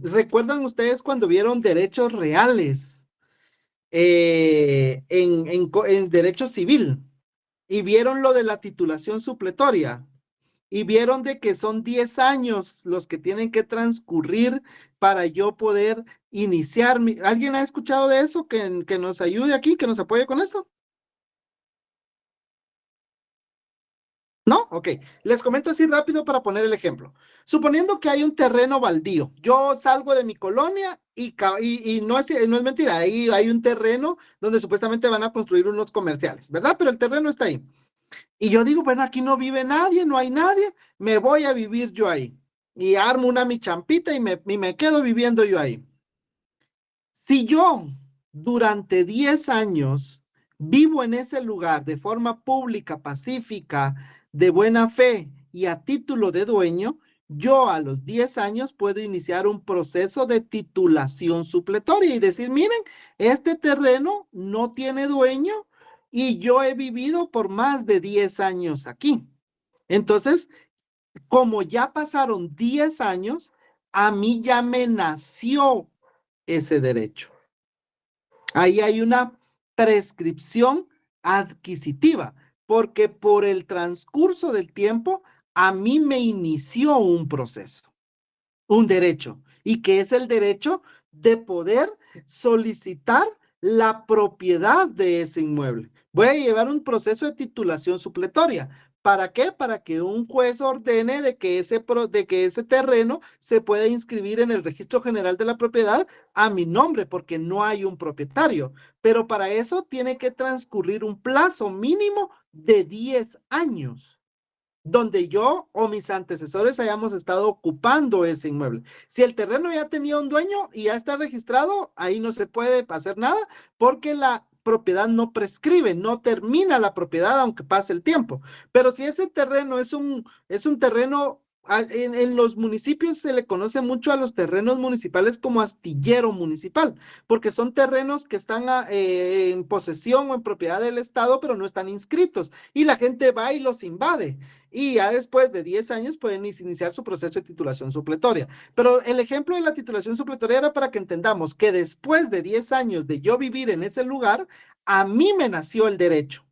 ¿recuerdan ustedes cuando vieron derechos reales en derecho civil y vieron lo de la titulación supletoria? Y vieron de que son 10 años los que tienen que transcurrir para yo poder iniciar. ¿Alguien ha escuchado de eso? Que nos ayude aquí, que nos apoye con esto. ¿No? Ok. Les comento así rápido para poner el ejemplo. Suponiendo que hay un terreno baldío. Yo salgo de mi colonia y no es mentira. Ahí hay un terreno donde supuestamente van a construir unos comerciales, ¿verdad? Pero el terreno está ahí. Y yo digo, bueno, aquí no vive nadie, no hay nadie, me voy a vivir yo ahí. Y armo una mi champita y me quedo viviendo yo ahí. Si yo durante 10 años vivo en ese lugar de forma pública, pacífica, de buena fe y a título de dueño, yo a los 10 años puedo iniciar un proceso de titulación supletoria y decir, miren, este terreno no tiene dueño y yo he vivido por más de 10 años aquí. Entonces, como ya pasaron 10 años, a mí ya me nació ese derecho. Ahí hay una prescripción adquisitiva, porque por el transcurso del tiempo, a mí me inició un proceso, un derecho, y que es el derecho de poder solicitar la propiedad de ese inmueble. Voy a llevar un proceso de titulación supletoria. ¿Para qué? Para que un juez ordene de que ese terreno se pueda inscribir en el Registro General de la Propiedad a mi nombre, porque no hay un propietario. Pero para eso tiene que transcurrir un plazo mínimo de 10 años, donde yo o mis antecesores hayamos estado ocupando ese inmueble. Si el terreno ya tenía un dueño y ya está registrado, ahí no se puede hacer nada, porque la propiedad no prescribe, no termina la propiedad aunque pase el tiempo. Pero si ese terreno es un terreno, en los municipios se le conoce mucho a los terrenos municipales como astillero municipal, porque son terrenos que están en posesión o en propiedad del Estado, pero no están inscritos, y la gente va y los invade. Y ya después de 10 años pueden iniciar su proceso de titulación supletoria. Pero el ejemplo de la titulación supletoria era para que entendamos que después de 10 años de yo vivir en ese lugar, a mí me nació el derecho.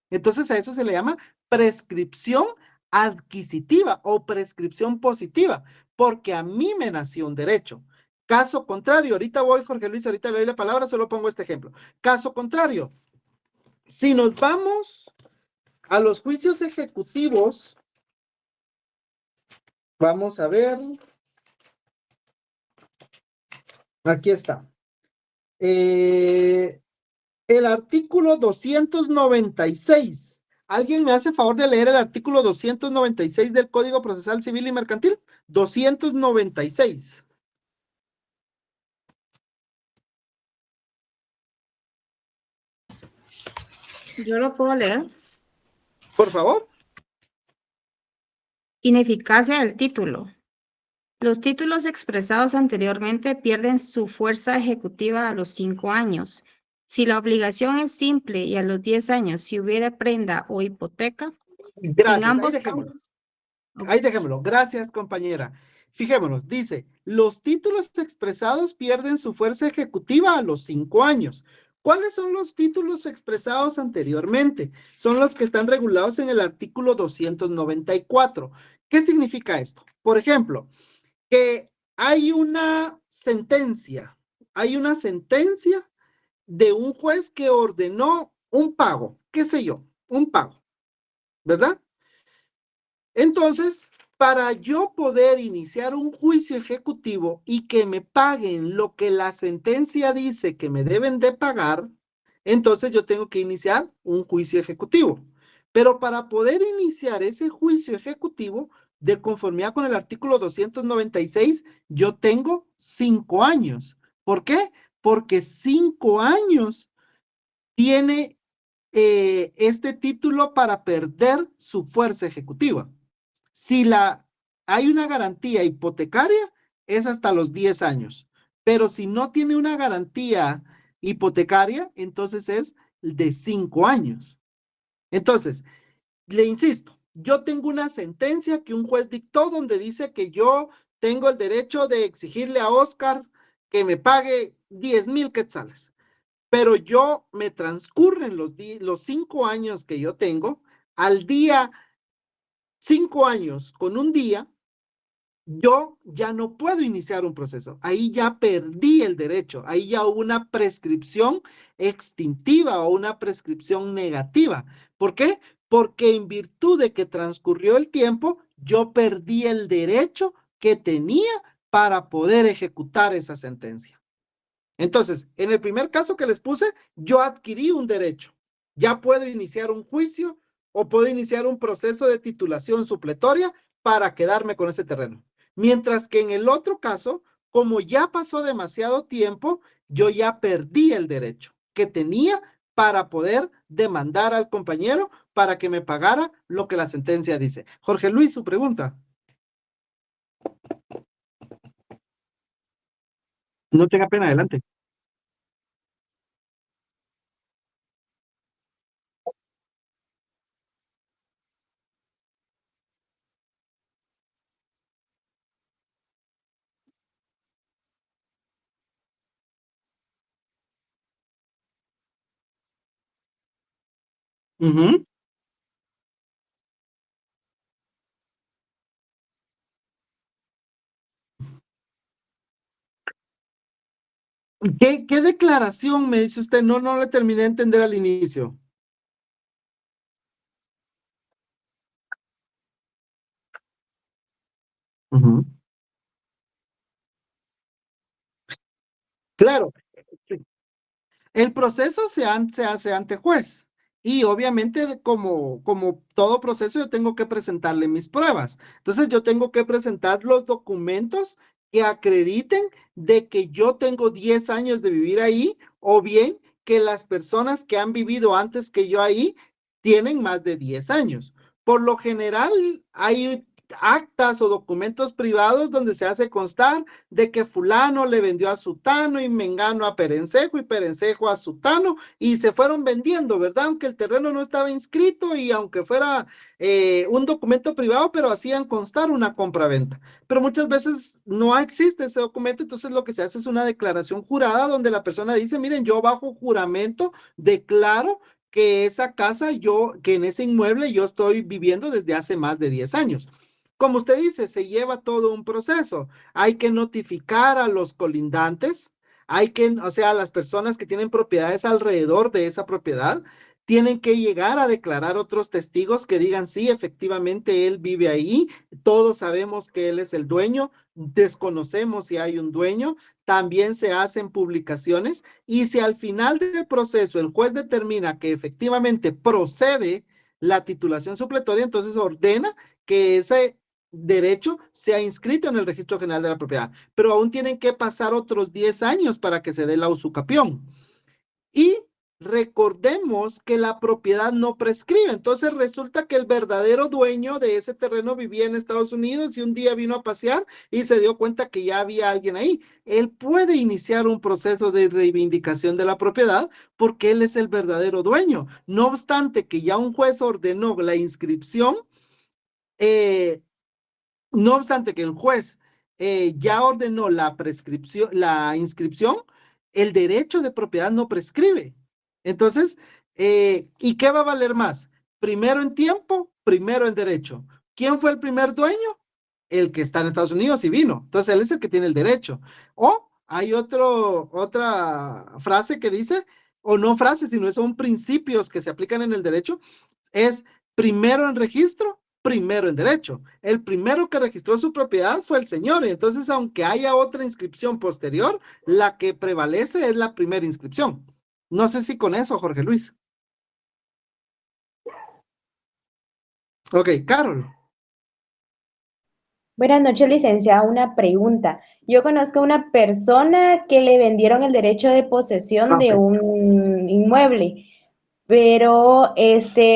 Entonces a eso se le llama prescripción adquisitiva o prescripción positiva, porque a mí me nació un derecho. Caso contrario, ahorita voy, Jorge Luis, ahorita le doy la palabra, solo pongo este ejemplo. Caso contrario, si nos vamos a los juicios ejecutivos, vamos a ver. Aquí está. El artículo 296. ¿Alguien me hace favor de leer el artículo 296 del Código Procesal Civil y Mercantil? 296. Yo lo puedo leer. Por favor. Ineficacia del título. Los títulos expresados anteriormente pierden su fuerza ejecutiva a los 5 años. Si la obligación es simple y a los 10 años si hubiera prenda o hipoteca, Gracias, en ambos ahí dejémoslo. casos. Ahí dejémoslo. Gracias, compañera. Fijémonos, dice, los títulos expresados pierden su fuerza ejecutiva a los 5 años. ¿Cuáles son los títulos expresados anteriormente? Son los que están regulados en el artículo 294. ¿Qué significa esto? Por ejemplo, que hay una sentencia de un juez que ordenó un pago, qué sé yo, un pago, ¿verdad? Entonces, para yo poder iniciar un juicio ejecutivo y que me paguen lo que la sentencia dice que me deben de pagar, entonces yo tengo que iniciar un juicio ejecutivo. Pero para poder iniciar ese juicio ejecutivo, de conformidad con el artículo 296, yo tengo 5 años. ¿Por qué? Porque 5 años tiene este título para perder su fuerza ejecutiva. Si hay una garantía hipotecaria, es hasta los 10 años. Pero si no tiene una garantía hipotecaria, entonces es de 5 años. Entonces, le insisto, yo tengo una sentencia que un juez dictó donde dice que yo tengo el derecho de exigirle a Oscar que me pague 10,000 quetzales. Pero yo me transcurren los 5 años que yo tengo, al día 5 años con un día, yo ya no puedo iniciar un proceso. Ahí ya perdí el derecho. Ahí ya hubo una prescripción extintiva o una prescripción negativa. ¿Por qué? Porque en virtud de que transcurrió el tiempo, yo perdí el derecho que tenía para poder ejecutar esa sentencia. Entonces, en el primer caso que les puse, yo adquirí un derecho. Ya puedo iniciar un juicio o puedo iniciar un proceso de titulación supletoria para quedarme con ese terreno. Mientras que en el otro caso, como ya pasó demasiado tiempo, yo ya perdí el derecho que tenía para poder demandar al compañero para que me pagara lo que la sentencia dice. Jorge Luis, su pregunta. No tenga pena, adelante. Ujú. ¿Qué declaración me dice usted? No le terminé de entender al inicio. Ujú. Claro, el proceso se hace ante juez y obviamente como todo proceso yo tengo que presentarle mis pruebas. Entonces yo tengo que presentar los documentos que acrediten de que yo tengo 10 años de vivir ahí o bien que las personas que han vivido antes que yo ahí tienen más de 10 años. Por lo general hay actas o documentos privados donde se hace constar de que fulano le vendió a sutano y mengano a perencejo y perencejo a sutano y se fueron vendiendo, ¿verdad? Aunque el terreno no estaba inscrito y aunque fuera un documento privado, pero hacían constar una compraventa. Pero muchas veces no existe ese documento, entonces lo que se hace es una declaración jurada donde la persona dice, miren, yo bajo juramento declaro que esa casa, que en ese inmueble yo estoy viviendo desde hace más de 10 años. Como usted dice, se lleva todo un proceso. Hay que notificar a los colindantes, o sea, las personas que tienen propiedades alrededor de esa propiedad, tienen que llegar a declarar otros testigos que digan, sí, efectivamente, él vive ahí, todos sabemos que él es el dueño, desconocemos si hay un dueño, también se hacen publicaciones y si al final del proceso el juez determina que efectivamente procede la titulación supletoria, entonces ordena que ese derecho sea inscrito en el Registro General de la Propiedad, pero aún tienen que pasar otros 10 años para que se dé la usucapión. Y recordemos que la propiedad no prescribe, entonces resulta que el verdadero dueño de ese terreno vivía en Estados Unidos y un día vino a pasear y se dio cuenta que ya había alguien ahí. Él puede iniciar un proceso de reivindicación de la propiedad porque él es el verdadero dueño. No obstante que ya un juez ordenó la inscripción, no obstante que el juez ya ordenó la prescripción, la inscripción, el derecho de propiedad no prescribe. Entonces, ¿y qué va a valer más? Primero en tiempo, primero en derecho. ¿Quién fue el primer dueño? El que está en Estados Unidos y vino. Entonces, él es el que tiene el derecho. O hay otra frase que dice, o no frase, sino son principios que se aplican en el derecho, es primero en registro, primero en derecho. El primero que registró su propiedad fue el señor, y entonces aunque haya otra inscripción posterior, la que prevalece es la primera inscripción. No sé si con eso, Jorge Luis. Ok, Carol. Buenas noches, licenciada. Una pregunta. Yo conozco a una persona que le vendieron el derecho de posesión de un inmueble, pero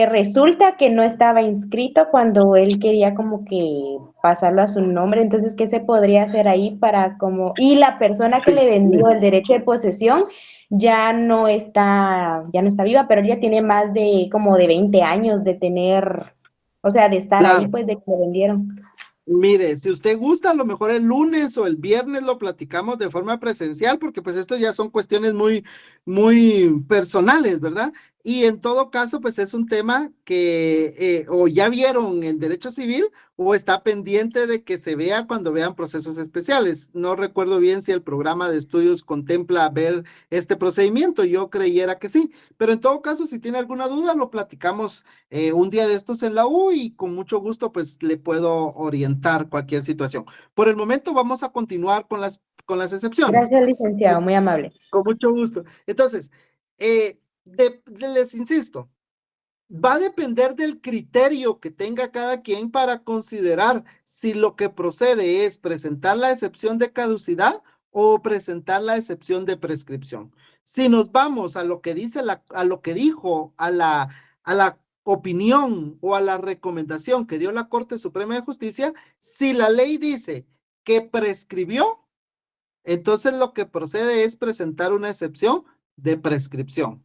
resulta que no estaba inscrito cuando él quería como que pasarlo a su nombre. Entonces, ¿qué se podría hacer ahí para como... Y la persona que le vendió el derecho de posesión ya no está viva, pero ella tiene más de como de 20 años de tener, o sea, de estar ahí, pues, de que le vendieron. Mire, si usted gusta, a lo mejor el lunes o el viernes lo platicamos de forma presencial, porque pues esto ya son cuestiones muy personales, ¿verdad? Y en todo caso, pues es un tema que o ya vieron en derecho civil o está pendiente de que se vea cuando vean procesos especiales. No recuerdo bien si el programa de estudios contempla ver este procedimiento, yo creyera que sí, pero en todo caso, si tiene alguna duda, lo platicamos un día de estos en la U y con mucho gusto pues le puedo orientar cualquier situación. Por el momento vamos a continuar con las excepciones. Gracias, licenciado, muy amable. Con mucho gusto. Entonces, les insisto, va a depender del criterio que tenga cada quien para considerar si lo que procede es presentar la excepción de caducidad o presentar la excepción de prescripción. Si nos vamos a lo que dice a lo que dijo a la opinión o a la recomendación que dio la Corte Suprema de Justicia, si la ley dice que prescribió, entonces lo que procede es presentar una excepción de prescripción.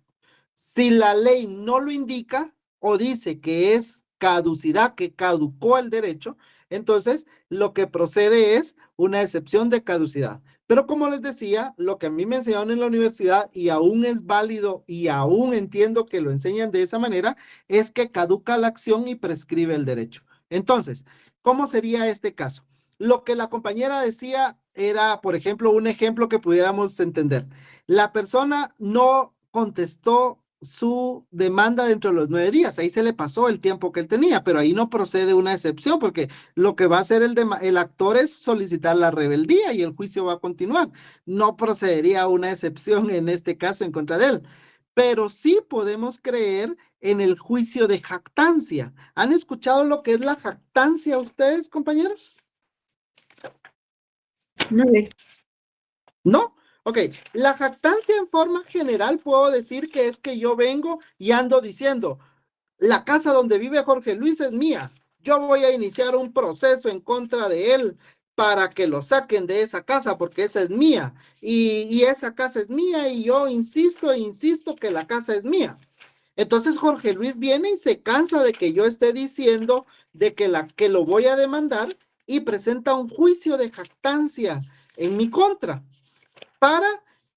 Si la ley no lo indica o dice que es caducidad, que caducó el derecho, entonces lo que procede es una excepción de caducidad. Pero como les decía, lo que a mí me enseñaron en la universidad y aún es válido y aún entiendo que lo enseñan de esa manera, es que caduca la acción y prescribe el derecho. Entonces, ¿cómo sería este caso? Lo que la compañera decía era, por ejemplo, un ejemplo que pudiéramos entender. La persona no contestó su demanda dentro de los 9 días. Ahí se le pasó el tiempo que él tenía, pero ahí no procede una excepción porque lo que va a hacer el actor es solicitar la rebeldía y el juicio va a continuar. No procedería una excepción en este caso en contra de él. Pero sí podemos creer en el juicio de jactancia. ¿Han escuchado lo que es la jactancia ustedes, compañeros? No, ¿No? Ok, la jactancia en forma general puedo decir que es que yo vengo y ando diciendo, la casa donde vive Jorge Luis es mía. Yo voy a iniciar un proceso en contra de él para que lo saquen de esa casa porque esa es mía. Y esa casa es mía y yo insisto e insisto que la casa es mía. Entonces Jorge Luis viene y se cansa de que yo esté diciendo de que lo voy a demandar y presenta un juicio de jactancia en mi contra. Para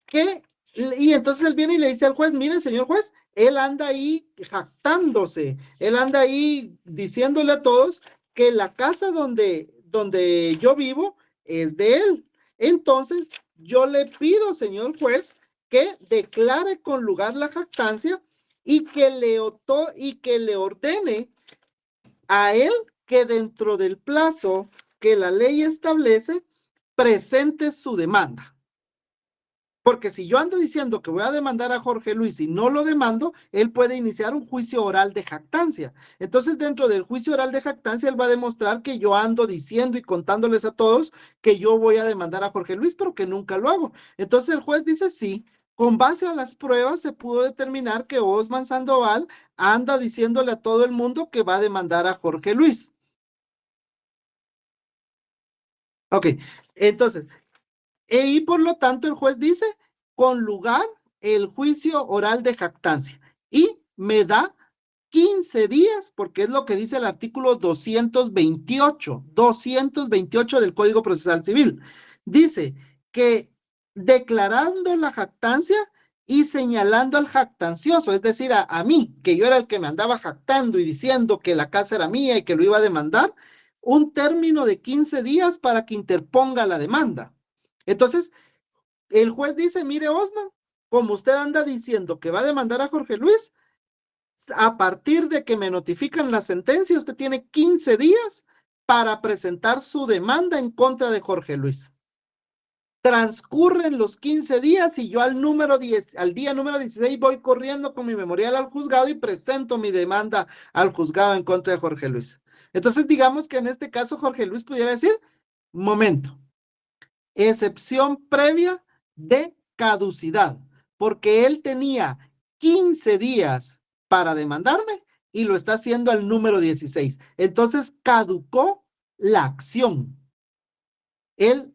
que, y entonces él viene y le dice al juez, mire, señor juez, él anda ahí jactándose, él anda ahí diciéndole a todos que la casa donde yo vivo es de él. Entonces, yo le pido, señor juez, que declare con lugar la jactancia y que le ordene a él que dentro del plazo que la ley establece, presente su demanda. Porque si yo ando diciendo que voy a demandar a Jorge Luis y no lo demando, él puede iniciar un juicio oral de jactancia. Entonces, dentro del juicio oral de jactancia, él va a demostrar que yo ando diciendo y contándoles a todos que yo voy a demandar a Jorge Luis, pero que nunca lo hago. Entonces, el juez dice sí. Con base a las pruebas se pudo determinar que Osman Sandoval anda diciéndole a todo el mundo que va a demandar a Jorge Luis. Ok, entonces, y por lo tanto el juez dice, con lugar el juicio oral de jactancia y me da 15 días, porque es lo que dice el artículo 228 del Código Procesal Civil. Dice que declarando la jactancia y señalando al jactancioso, es decir, a mí, que yo era el que me andaba jactando y diciendo que la casa era mía y que lo iba a demandar, un término de 15 días para que interponga la demanda. Entonces, el juez dice, mire, Osman, como usted anda diciendo que va a demandar a Jorge Luis, a partir de que me notifican la sentencia, usted tiene 15 días para presentar su demanda en contra de Jorge Luis. Transcurren los 15 días y yo al día número 16 voy corriendo con mi memorial al juzgado y presento mi demanda al juzgado en contra de Jorge Luis. Entonces, digamos que en este caso Jorge Luis pudiera decir, momento, excepción previa de caducidad, porque él tenía 15 días para demandarme y lo está haciendo al número 16. Entonces caducó la acción. El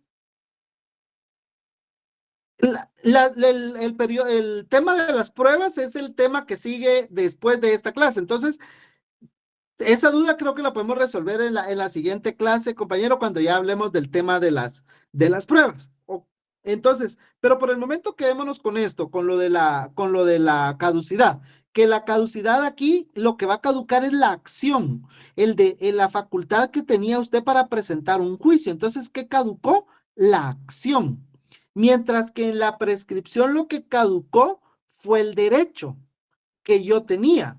tema de las pruebas es el tema que sigue después de esta clase. Entonces, esa duda creo que la podemos resolver en la siguiente clase, compañero, cuando ya hablemos del tema de las pruebas. Entonces, pero por el momento quedémonos con esto, con lo de la caducidad. Que la caducidad aquí, lo que va a caducar es la acción, la facultad que tenía usted para presentar un juicio. Entonces, ¿qué caducó? La acción. Mientras que en la prescripción lo que caducó fue el derecho que yo tenía.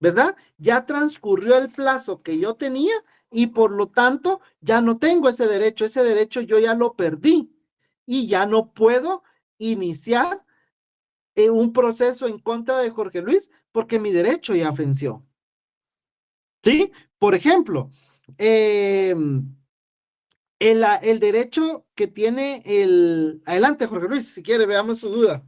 ¿Verdad? Ya transcurrió el plazo que yo tenía y por lo tanto ya no tengo ese derecho yo ya lo perdí y ya no puedo iniciar un proceso en contra de Jorge Luis porque mi derecho ya venció. ¿Sí? Por ejemplo, el derecho que tiene adelante Jorge Luis, si quiere, veamos su duda.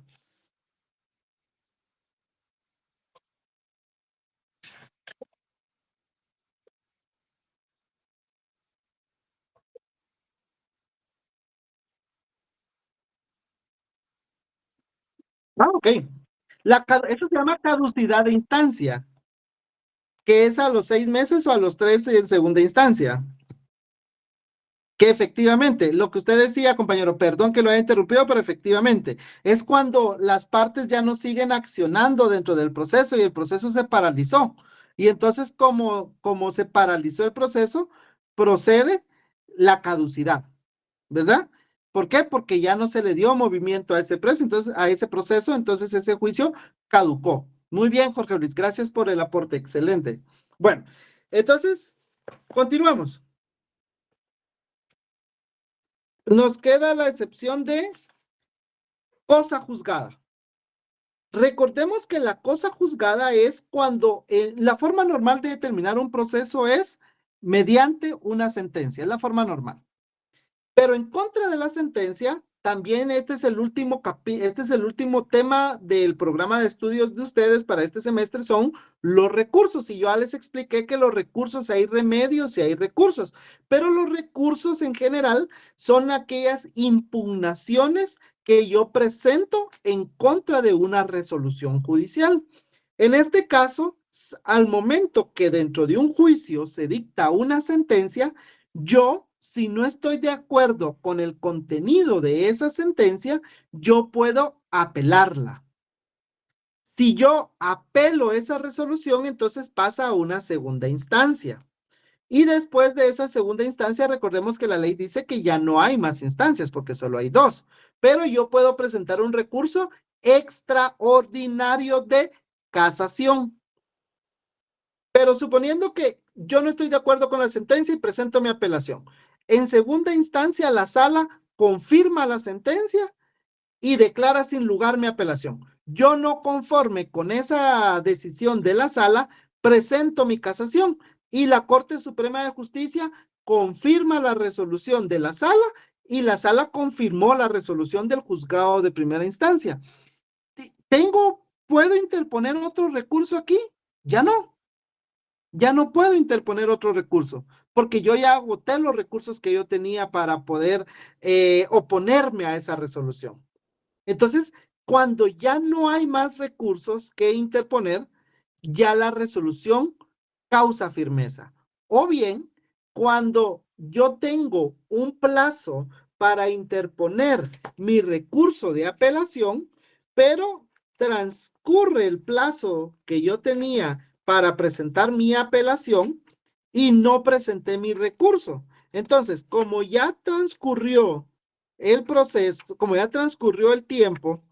Ok. Eso se llama caducidad de instancia, que es a los 6 meses o a los 3 en segunda instancia. Que efectivamente, lo que usted decía, compañero, perdón que lo haya interrumpido, pero efectivamente, es cuando las partes ya no siguen accionando dentro del proceso y el proceso se paralizó. Y entonces, como se paralizó el proceso, procede la caducidad, ¿verdad? ¿Por qué? Porque ya no se le dio movimiento a ese proceso, entonces ese juicio caducó. Muy bien, Jorge Luis, gracias por el aporte, excelente. Bueno, entonces, continuamos. Nos queda la excepción de cosa juzgada. Recordemos que la cosa juzgada es cuando la forma normal de determinar un proceso es mediante una sentencia, es la forma normal. Pero en contra de la sentencia, también este es el último tema del programa de estudios de ustedes para este semestre, son los recursos. Y yo ya les expliqué que los recursos hay remedios y hay recursos, pero los recursos en general son aquellas impugnaciones que yo presento en contra de una resolución judicial. En este caso, al momento que dentro de un juicio se dicta una sentencia, yo, si no estoy de acuerdo con el contenido de esa sentencia, yo puedo apelarla. Si yo apelo esa resolución, entonces pasa a una segunda instancia. Y después de esa segunda instancia, recordemos que la ley dice que ya no hay más instancias porque solo hay 2. Pero yo puedo presentar un recurso extraordinario de casación. Pero suponiendo que yo no estoy de acuerdo con la sentencia y presento mi apelación. En segunda instancia, la sala confirma la sentencia y declara sin lugar mi apelación. Yo no conforme con esa decisión de la sala, presento mi casación y la Corte Suprema de Justicia confirma la resolución de la sala y la sala confirmó la resolución del juzgado de primera instancia. ¿Puedo interponer otro recurso aquí? Ya no. Ya no puedo interponer otro recurso, porque yo ya agoté los recursos que yo tenía para poder oponerme a esa resolución. Entonces, cuando ya no hay más recursos que interponer, ya la resolución causa firmeza. O bien, cuando yo tengo un plazo para interponer mi recurso de apelación, pero transcurre el plazo que yo tenía para presentar mi apelación y no presenté mi recurso. Entonces, como ya transcurrió el proceso, como ya transcurrió el tiempo,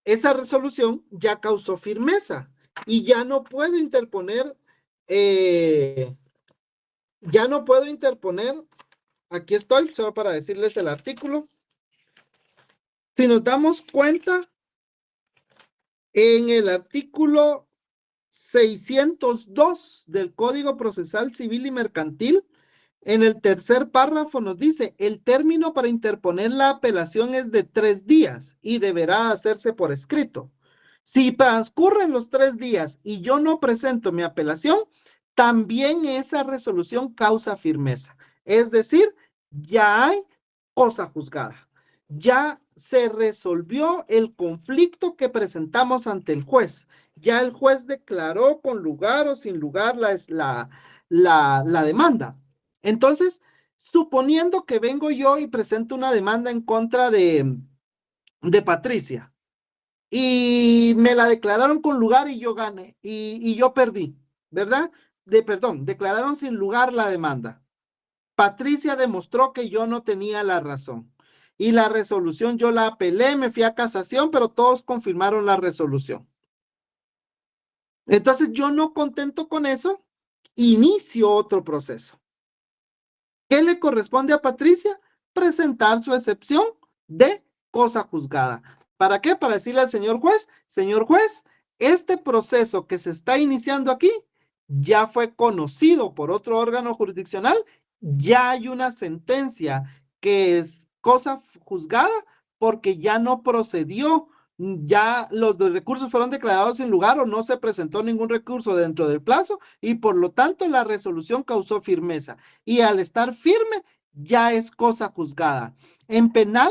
esa resolución ya causó firmeza y ya no puedo interponer, aquí estoy, solo para decirles el artículo. Si nos damos cuenta, en el artículo 602 del Código Procesal Civil y Mercantil, en el tercer párrafo nos dice, el término para interponer la apelación es de 3 días y deberá hacerse por escrito. Si transcurren los 3 días y yo no presento mi apelación, también esa resolución causa firmeza. Es decir, ya hay cosa juzgada. Ya se resolvió el conflicto que presentamos ante el juez. Ya el juez declaró con lugar o sin lugar la demanda. Entonces, suponiendo que vengo yo y presento una demanda en contra de Patricia y me la declararon con lugar y yo gané y yo perdí, ¿verdad? Declararon sin lugar la demanda. Patricia demostró que yo no tenía la razón y la resolución yo la apelé, me fui a casación, pero todos confirmaron la resolución. Entonces, yo no contento con eso, inicio otro proceso. ¿Qué le corresponde a Patricia? Presentar su excepción de cosa juzgada. ¿Para qué? Para decirle al señor juez, este proceso que se está iniciando aquí ya fue conocido por otro órgano jurisdiccional, ya hay una sentencia que es cosa juzgada porque ya no procedió, ya los recursos fueron declarados sin lugar o no se presentó ningún recurso dentro del plazo y por lo tanto la resolución causó firmeza y al estar firme ya es cosa juzgada. En penal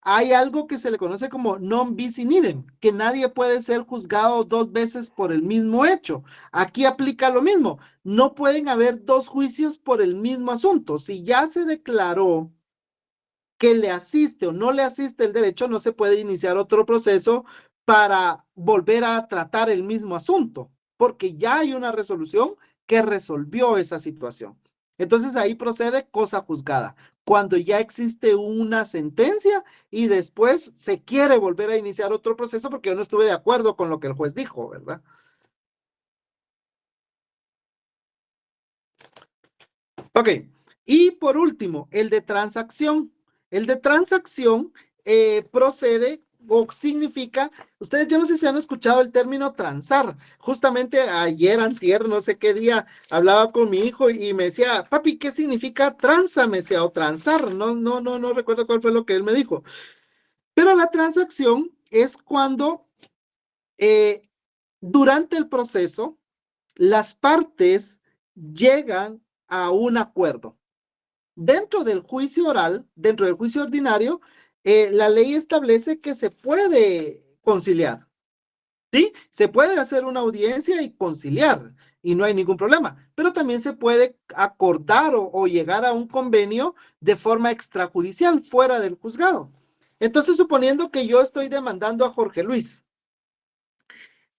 hay algo que se le conoce como non bis in idem, que nadie puede ser juzgado 2 veces por el mismo hecho. Aquí aplica lo mismo. No pueden haber 2 juicios por el mismo asunto. Si ya se declaró que le asiste o no le asiste el derecho, no se puede iniciar otro proceso para volver a tratar el mismo asunto, porque ya hay una resolución que resolvió esa situación. Entonces ahí procede cosa juzgada, cuando ya existe una sentencia y después se quiere volver a iniciar otro proceso porque yo no estuve de acuerdo con lo que el juez dijo, ¿verdad? Ok, y por último, el de transacción. El de transacción procede o significa, ustedes yo no sé si han escuchado el término transar. Justamente ayer, antier, no sé qué día, hablaba con mi hijo y me decía, papi, ¿qué significa tranza? Me decía, o transar. No recuerdo cuál fue lo que él me dijo. Pero la transacción es cuando durante el proceso las partes llegan a un acuerdo. Dentro del juicio oral, dentro del juicio ordinario, la ley establece que se puede conciliar, ¿sí? Se puede hacer una audiencia y conciliar y no hay ningún problema, pero también se puede acordar o llegar a un convenio de forma extrajudicial fuera del juzgado. Entonces, suponiendo que yo estoy demandando a Jorge Luis,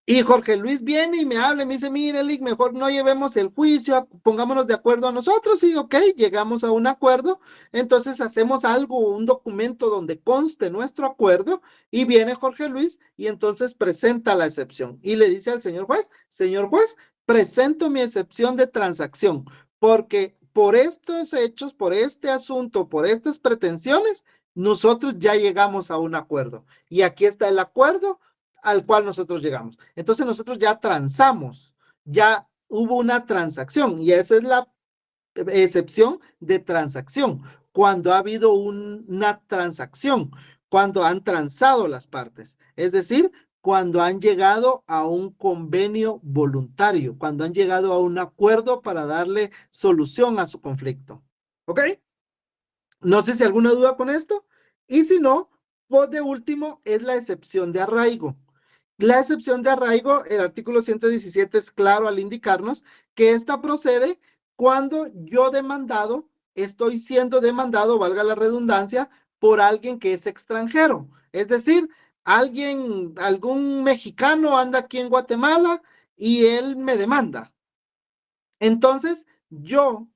y Jorge Luis viene y me habla y me dice, mire, Lick, mejor no llevemos el juicio, pongámonos de acuerdo a nosotros, y ok, llegamos a un acuerdo, entonces hacemos algo, un documento donde conste nuestro acuerdo, y viene Jorge Luis y entonces presenta la excepción, y le dice al señor juez, presento mi excepción de transacción, porque por estos hechos, por este asunto, por estas pretensiones, nosotros ya llegamos a un acuerdo, y aquí está el acuerdo al cual nosotros llegamos. Entonces nosotros ya transamos, ya hubo una transacción y esa es la excepción de transacción, cuando ha habido una transacción, cuando han transado las partes, es decir, cuando han llegado a un convenio voluntario, cuando han llegado a un acuerdo para darle solución a su conflicto. ¿Ok? No sé si alguna duda con esto, y si no, pues de último es la excepción de arraigo. La excepción de arraigo, el artículo 117 es claro al indicarnos que esta procede cuando yo demandado, estoy siendo demandado, valga la redundancia, por alguien que es extranjero. Es decir, algún mexicano anda aquí en Guatemala y él me demanda. Entonces, yo,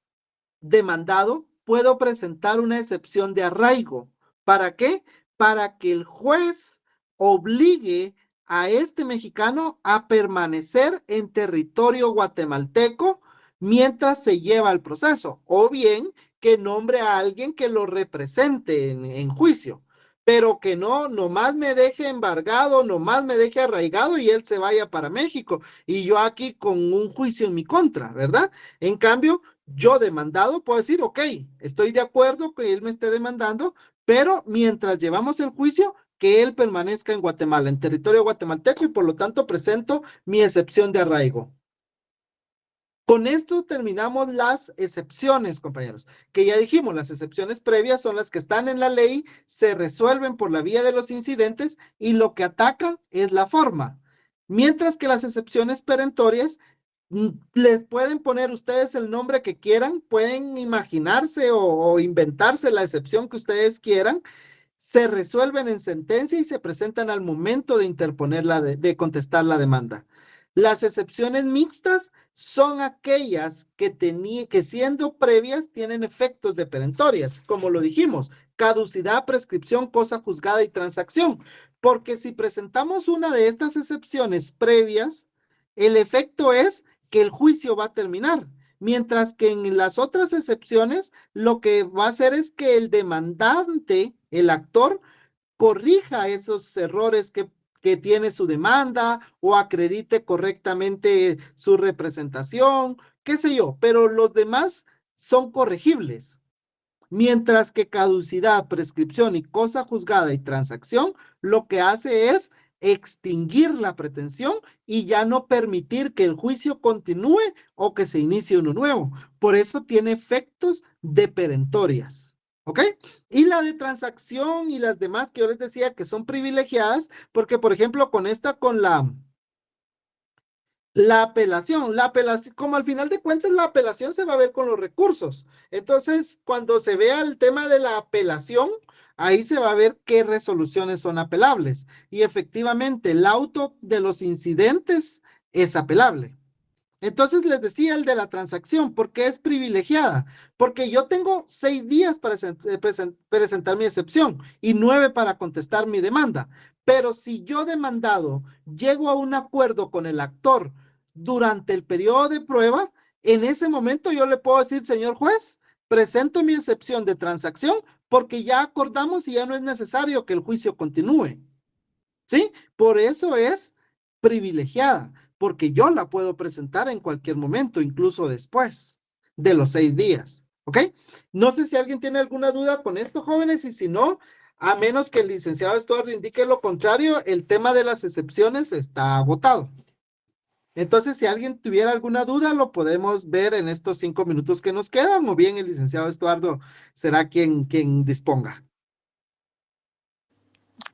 demandado, puedo presentar una excepción de arraigo. ¿Para qué? Para que el juez obligue a este mexicano a permanecer en territorio guatemalteco mientras se lleva el proceso, o bien que nombre a alguien que lo represente en juicio, pero que no, nomás me deje embargado, nomás me deje arraigado y él se vaya para México y yo aquí con un juicio en mi contra, ¿verdad? En cambio, yo demandado puedo decir, ok, estoy de acuerdo que él me esté demandando, pero mientras llevamos el juicio, que él permanezca en Guatemala, en territorio guatemalteco, y por lo tanto presento mi excepción de arraigo. Con esto terminamos las excepciones, compañeros, que ya dijimos, las excepciones previas son las que están en la ley, se resuelven por la vía de los incidentes y lo que atacan es la forma. Mientras que las excepciones perentorias les pueden poner ustedes el nombre que quieran, pueden imaginarse o inventarse la excepción que ustedes quieran, se resuelven en sentencia y se presentan al momento de interponer de contestar la demanda. Las excepciones mixtas son aquellas que siendo previas tienen efectos de perentorias, como lo dijimos, caducidad, prescripción, cosa juzgada y transacción, porque si presentamos una de estas excepciones previas, el efecto es que el juicio va a terminar. Mientras que en las otras excepciones, lo que va a hacer es que el demandante, el actor, corrija esos errores que tiene su demanda o acredite correctamente su representación, qué sé yo, pero los demás son corregibles. Mientras que caducidad, prescripción y cosa juzgada y transacción, lo que hace es extinguir la pretensión y ya no permitir que el juicio continúe o que se inicie uno nuevo. Por eso tiene efectos de perentorias. ¿Ok? Y la de transacción y las demás que yo les decía que son privilegiadas, porque por ejemplo con la apelación, como al final de cuentas la apelación se va a ver con los recursos. Entonces, cuando se vea el tema de la apelación, ahí se va a ver qué resoluciones son apelables. Y efectivamente, el auto de los incidentes es apelable. Entonces les decía el de la transacción, porque es privilegiada, porque yo tengo 6 días para presentar mi excepción y 9 para contestar mi demanda. Pero si yo demandado llego a un acuerdo con el actor durante el periodo de prueba, en ese momento yo le puedo decir, señor juez, presento mi excepción de transacción porque ya acordamos y ya no es necesario que el juicio continúe. ¿Sí? Por eso es privilegiada, porque yo la puedo presentar en cualquier momento, incluso después de los 6 días. ¿Ok? No sé si alguien tiene alguna duda con esto, jóvenes, y si no, a menos que el licenciado Estuardo indique lo contrario, el tema de las excepciones está agotado. Entonces, si alguien tuviera alguna duda, lo podemos ver en estos 5 minutos que nos quedan, o bien el licenciado Estuardo será quien disponga.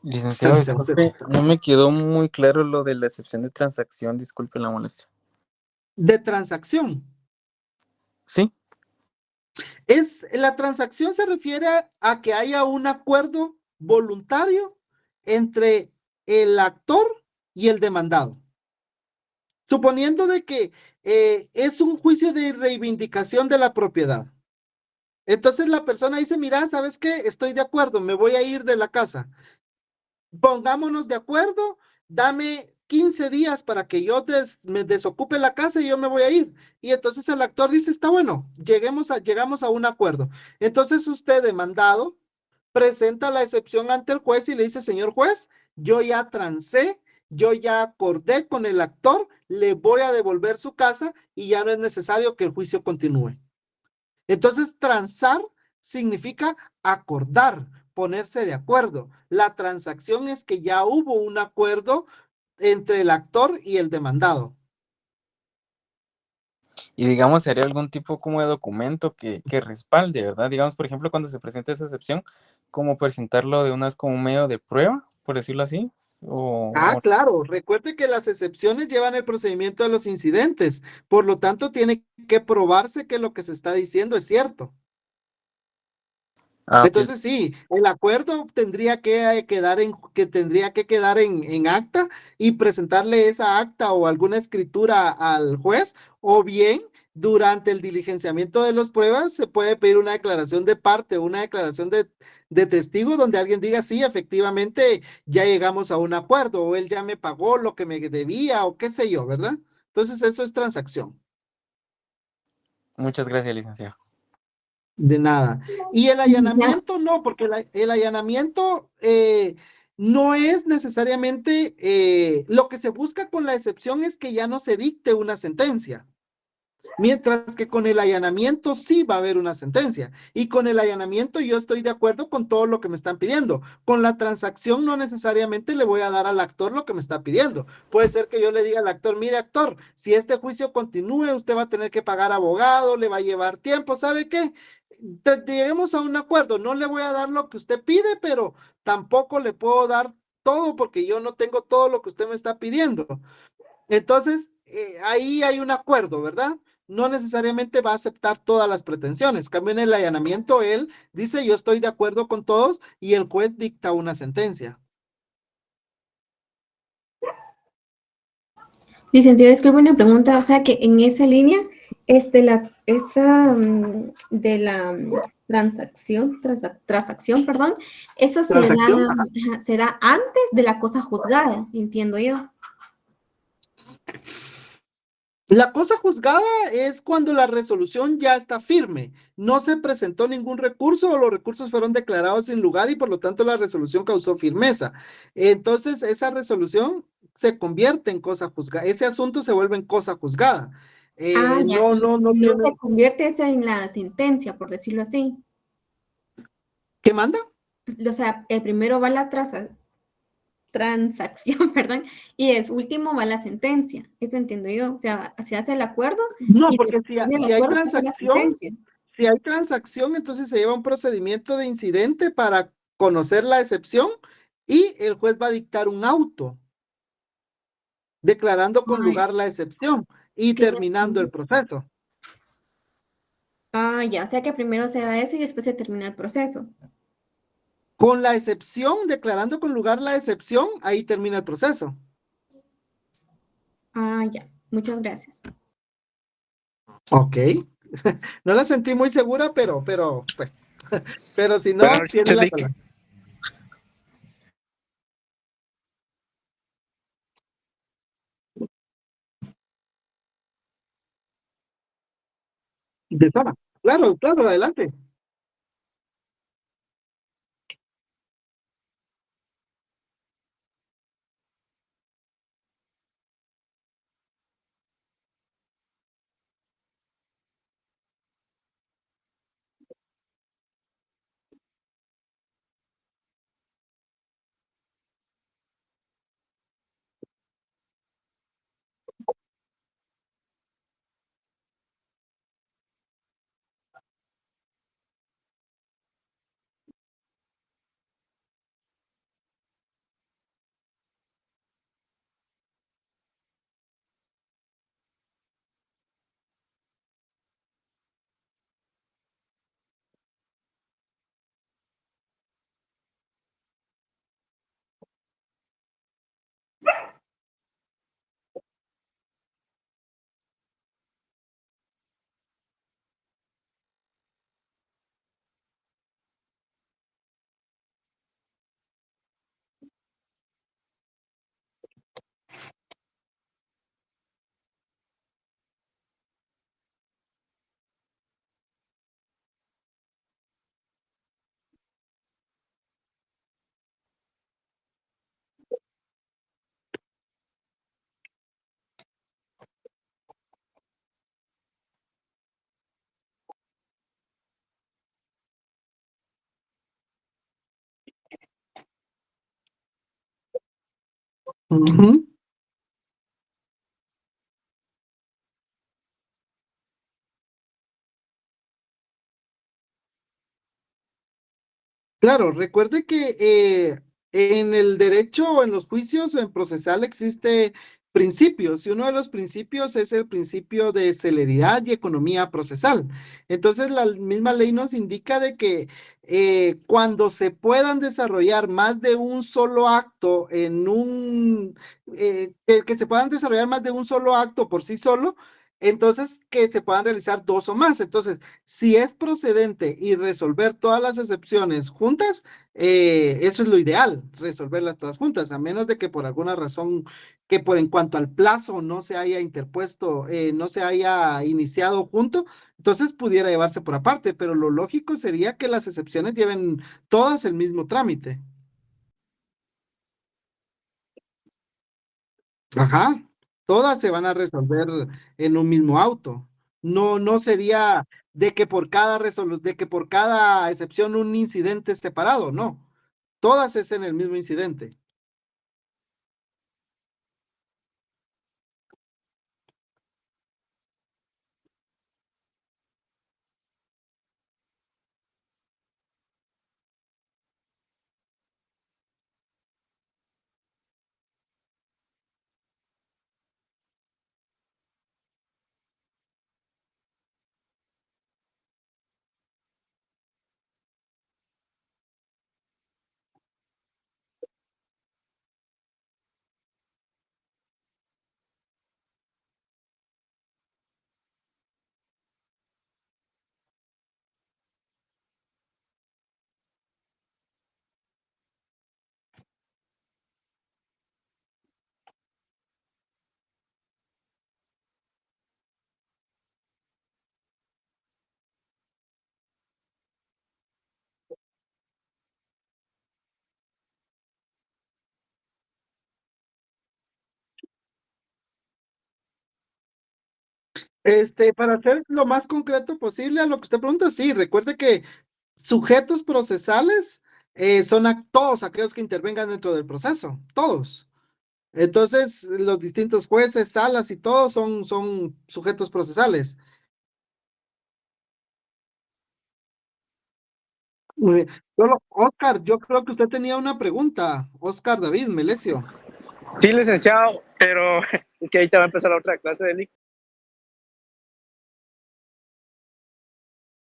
Licenciado, disculpe, no me quedó muy claro lo de la excepción de transacción, disculpe la molestia. ¿De transacción? Sí. La transacción se refiere a que haya un acuerdo voluntario entre el actor y el demandado. Suponiendo de que es un juicio de reivindicación de la propiedad. Entonces la persona dice, mira, ¿sabes qué? Estoy de acuerdo, me voy a ir de la casa. Pongámonos de acuerdo, dame 15 días para que yo me desocupe la casa y yo me voy a ir. Y entonces el actor dice, está bueno, llegamos a un acuerdo. Entonces usted, demandado, presenta la excepción ante el juez y le dice, señor juez, yo ya transé, yo ya acordé con el actor, le voy a devolver su casa y ya no es necesario que el juicio continúe. Entonces, transar significa acordar, ponerse de acuerdo. La transacción es que ya hubo un acuerdo entre el actor y el demandado. Y digamos, ¿sería algún tipo como de documento que respalde, verdad? Digamos, por ejemplo, cuando se presenta esa excepción, ¿cómo presentarlo de una vez como un medio de prueba, por decirlo así? Claro, recuerde que las excepciones llevan el procedimiento de los incidentes, por lo tanto tiene que probarse que lo que se está diciendo es cierto. Entonces sí, el acuerdo tendría que quedar en acta y presentarle esa acta o alguna escritura al juez, o bien durante el diligenciamiento de las pruebas se puede pedir una declaración de parte, una declaración de testigo donde alguien diga, sí, efectivamente ya llegamos a un acuerdo o él ya me pagó lo que me debía o qué sé yo, ¿verdad? Entonces eso es transacción. Muchas gracias, licenciado. De nada. Y el allanamiento no, porque el allanamiento no es necesariamente, lo que se busca con la excepción es que ya no se dicte una sentencia. Mientras que con el allanamiento sí va a haber una sentencia. Y con el allanamiento yo estoy de acuerdo con todo lo que me están pidiendo. Con la transacción no necesariamente le voy a dar al actor lo que me está pidiendo. Puede ser que yo le diga al actor, mire actor, si este juicio continúe, usted va a tener que pagar abogado, le va a llevar tiempo, ¿sabe qué? Lleguemos a un acuerdo, no le voy a dar lo que usted pide, pero tampoco le puedo dar todo porque yo no tengo todo lo que usted me está pidiendo. Entonces, ahí hay un acuerdo, ¿verdad? No necesariamente va a aceptar todas las pretensiones. Cambio en el allanamiento, él dice, yo estoy de acuerdo con todos y el juez dicta una sentencia. Licenciado, disculpe una pregunta, o sea que en esa línea, de la transacción, perdón, eso se da antes de la cosa juzgada, entiendo yo. La cosa juzgada es cuando la resolución ya está firme, no se presentó ningún recurso o los recursos fueron declarados sin lugar y por lo tanto la resolución causó firmeza. Entonces esa resolución se convierte en cosa juzgada, ese asunto se vuelve en cosa juzgada. No se convierte esa en la sentencia, por decirlo así. ¿Qué manda? O sea, primero va la transacción, perdón, y último va la sentencia. Eso entiendo yo. O sea, se hace el acuerdo. No, porque si hay transacción, Si hay transacción, entonces se lleva un procedimiento de incidente para conocer la excepción y el juez va a dictar un auto declarando con Ay, lugar la excepción y es que terminando el proceso. ya, o sea que primero se da eso y después se termina el proceso. Con la excepción, declarando con lugar la excepción, ahí termina el proceso. Ya, muchas gracias. Ok. No la sentí muy segura, pues, pero si no, Buenas noches, tiene la Vic. palabra. De zona. Claro, claro, adelante. Ujú. Claro, recuerde que en el derecho o en los juicios en procesal existe principios y uno de los principios es el principio de celeridad y economía procesal. Entonces la misma ley nos indica de que cuando se puedan desarrollar más de un solo acto en que se puedan desarrollar más de un solo acto por sí solo, entonces que se puedan realizar dos o más. Entonces, si es procedente y resolver todas las excepciones juntas, eso es lo ideal, resolverlas todas juntas, a menos de que por alguna razón que por en cuanto al plazo no se haya interpuesto, no se haya iniciado junto, entonces pudiera llevarse por aparte, pero lo lógico sería que las excepciones lleven todas el mismo trámite. Ajá, todas se van a resolver en un mismo auto. No, no sería de que por cada de que por cada excepción un incidente separado, no. Todas es en el mismo incidente. Para ser lo más concreto posible a lo que usted pregunta, sí, recuerde que sujetos procesales son todos aquellos que intervengan dentro del proceso, todos. Entonces, los distintos jueces, salas y todos son sujetos procesales. Muy bien. Solo, Oscar, yo creo que usted tenía una pregunta. Oscar David Melesio. Sí, licenciado, pero es que ahorita va a empezar la otra clase de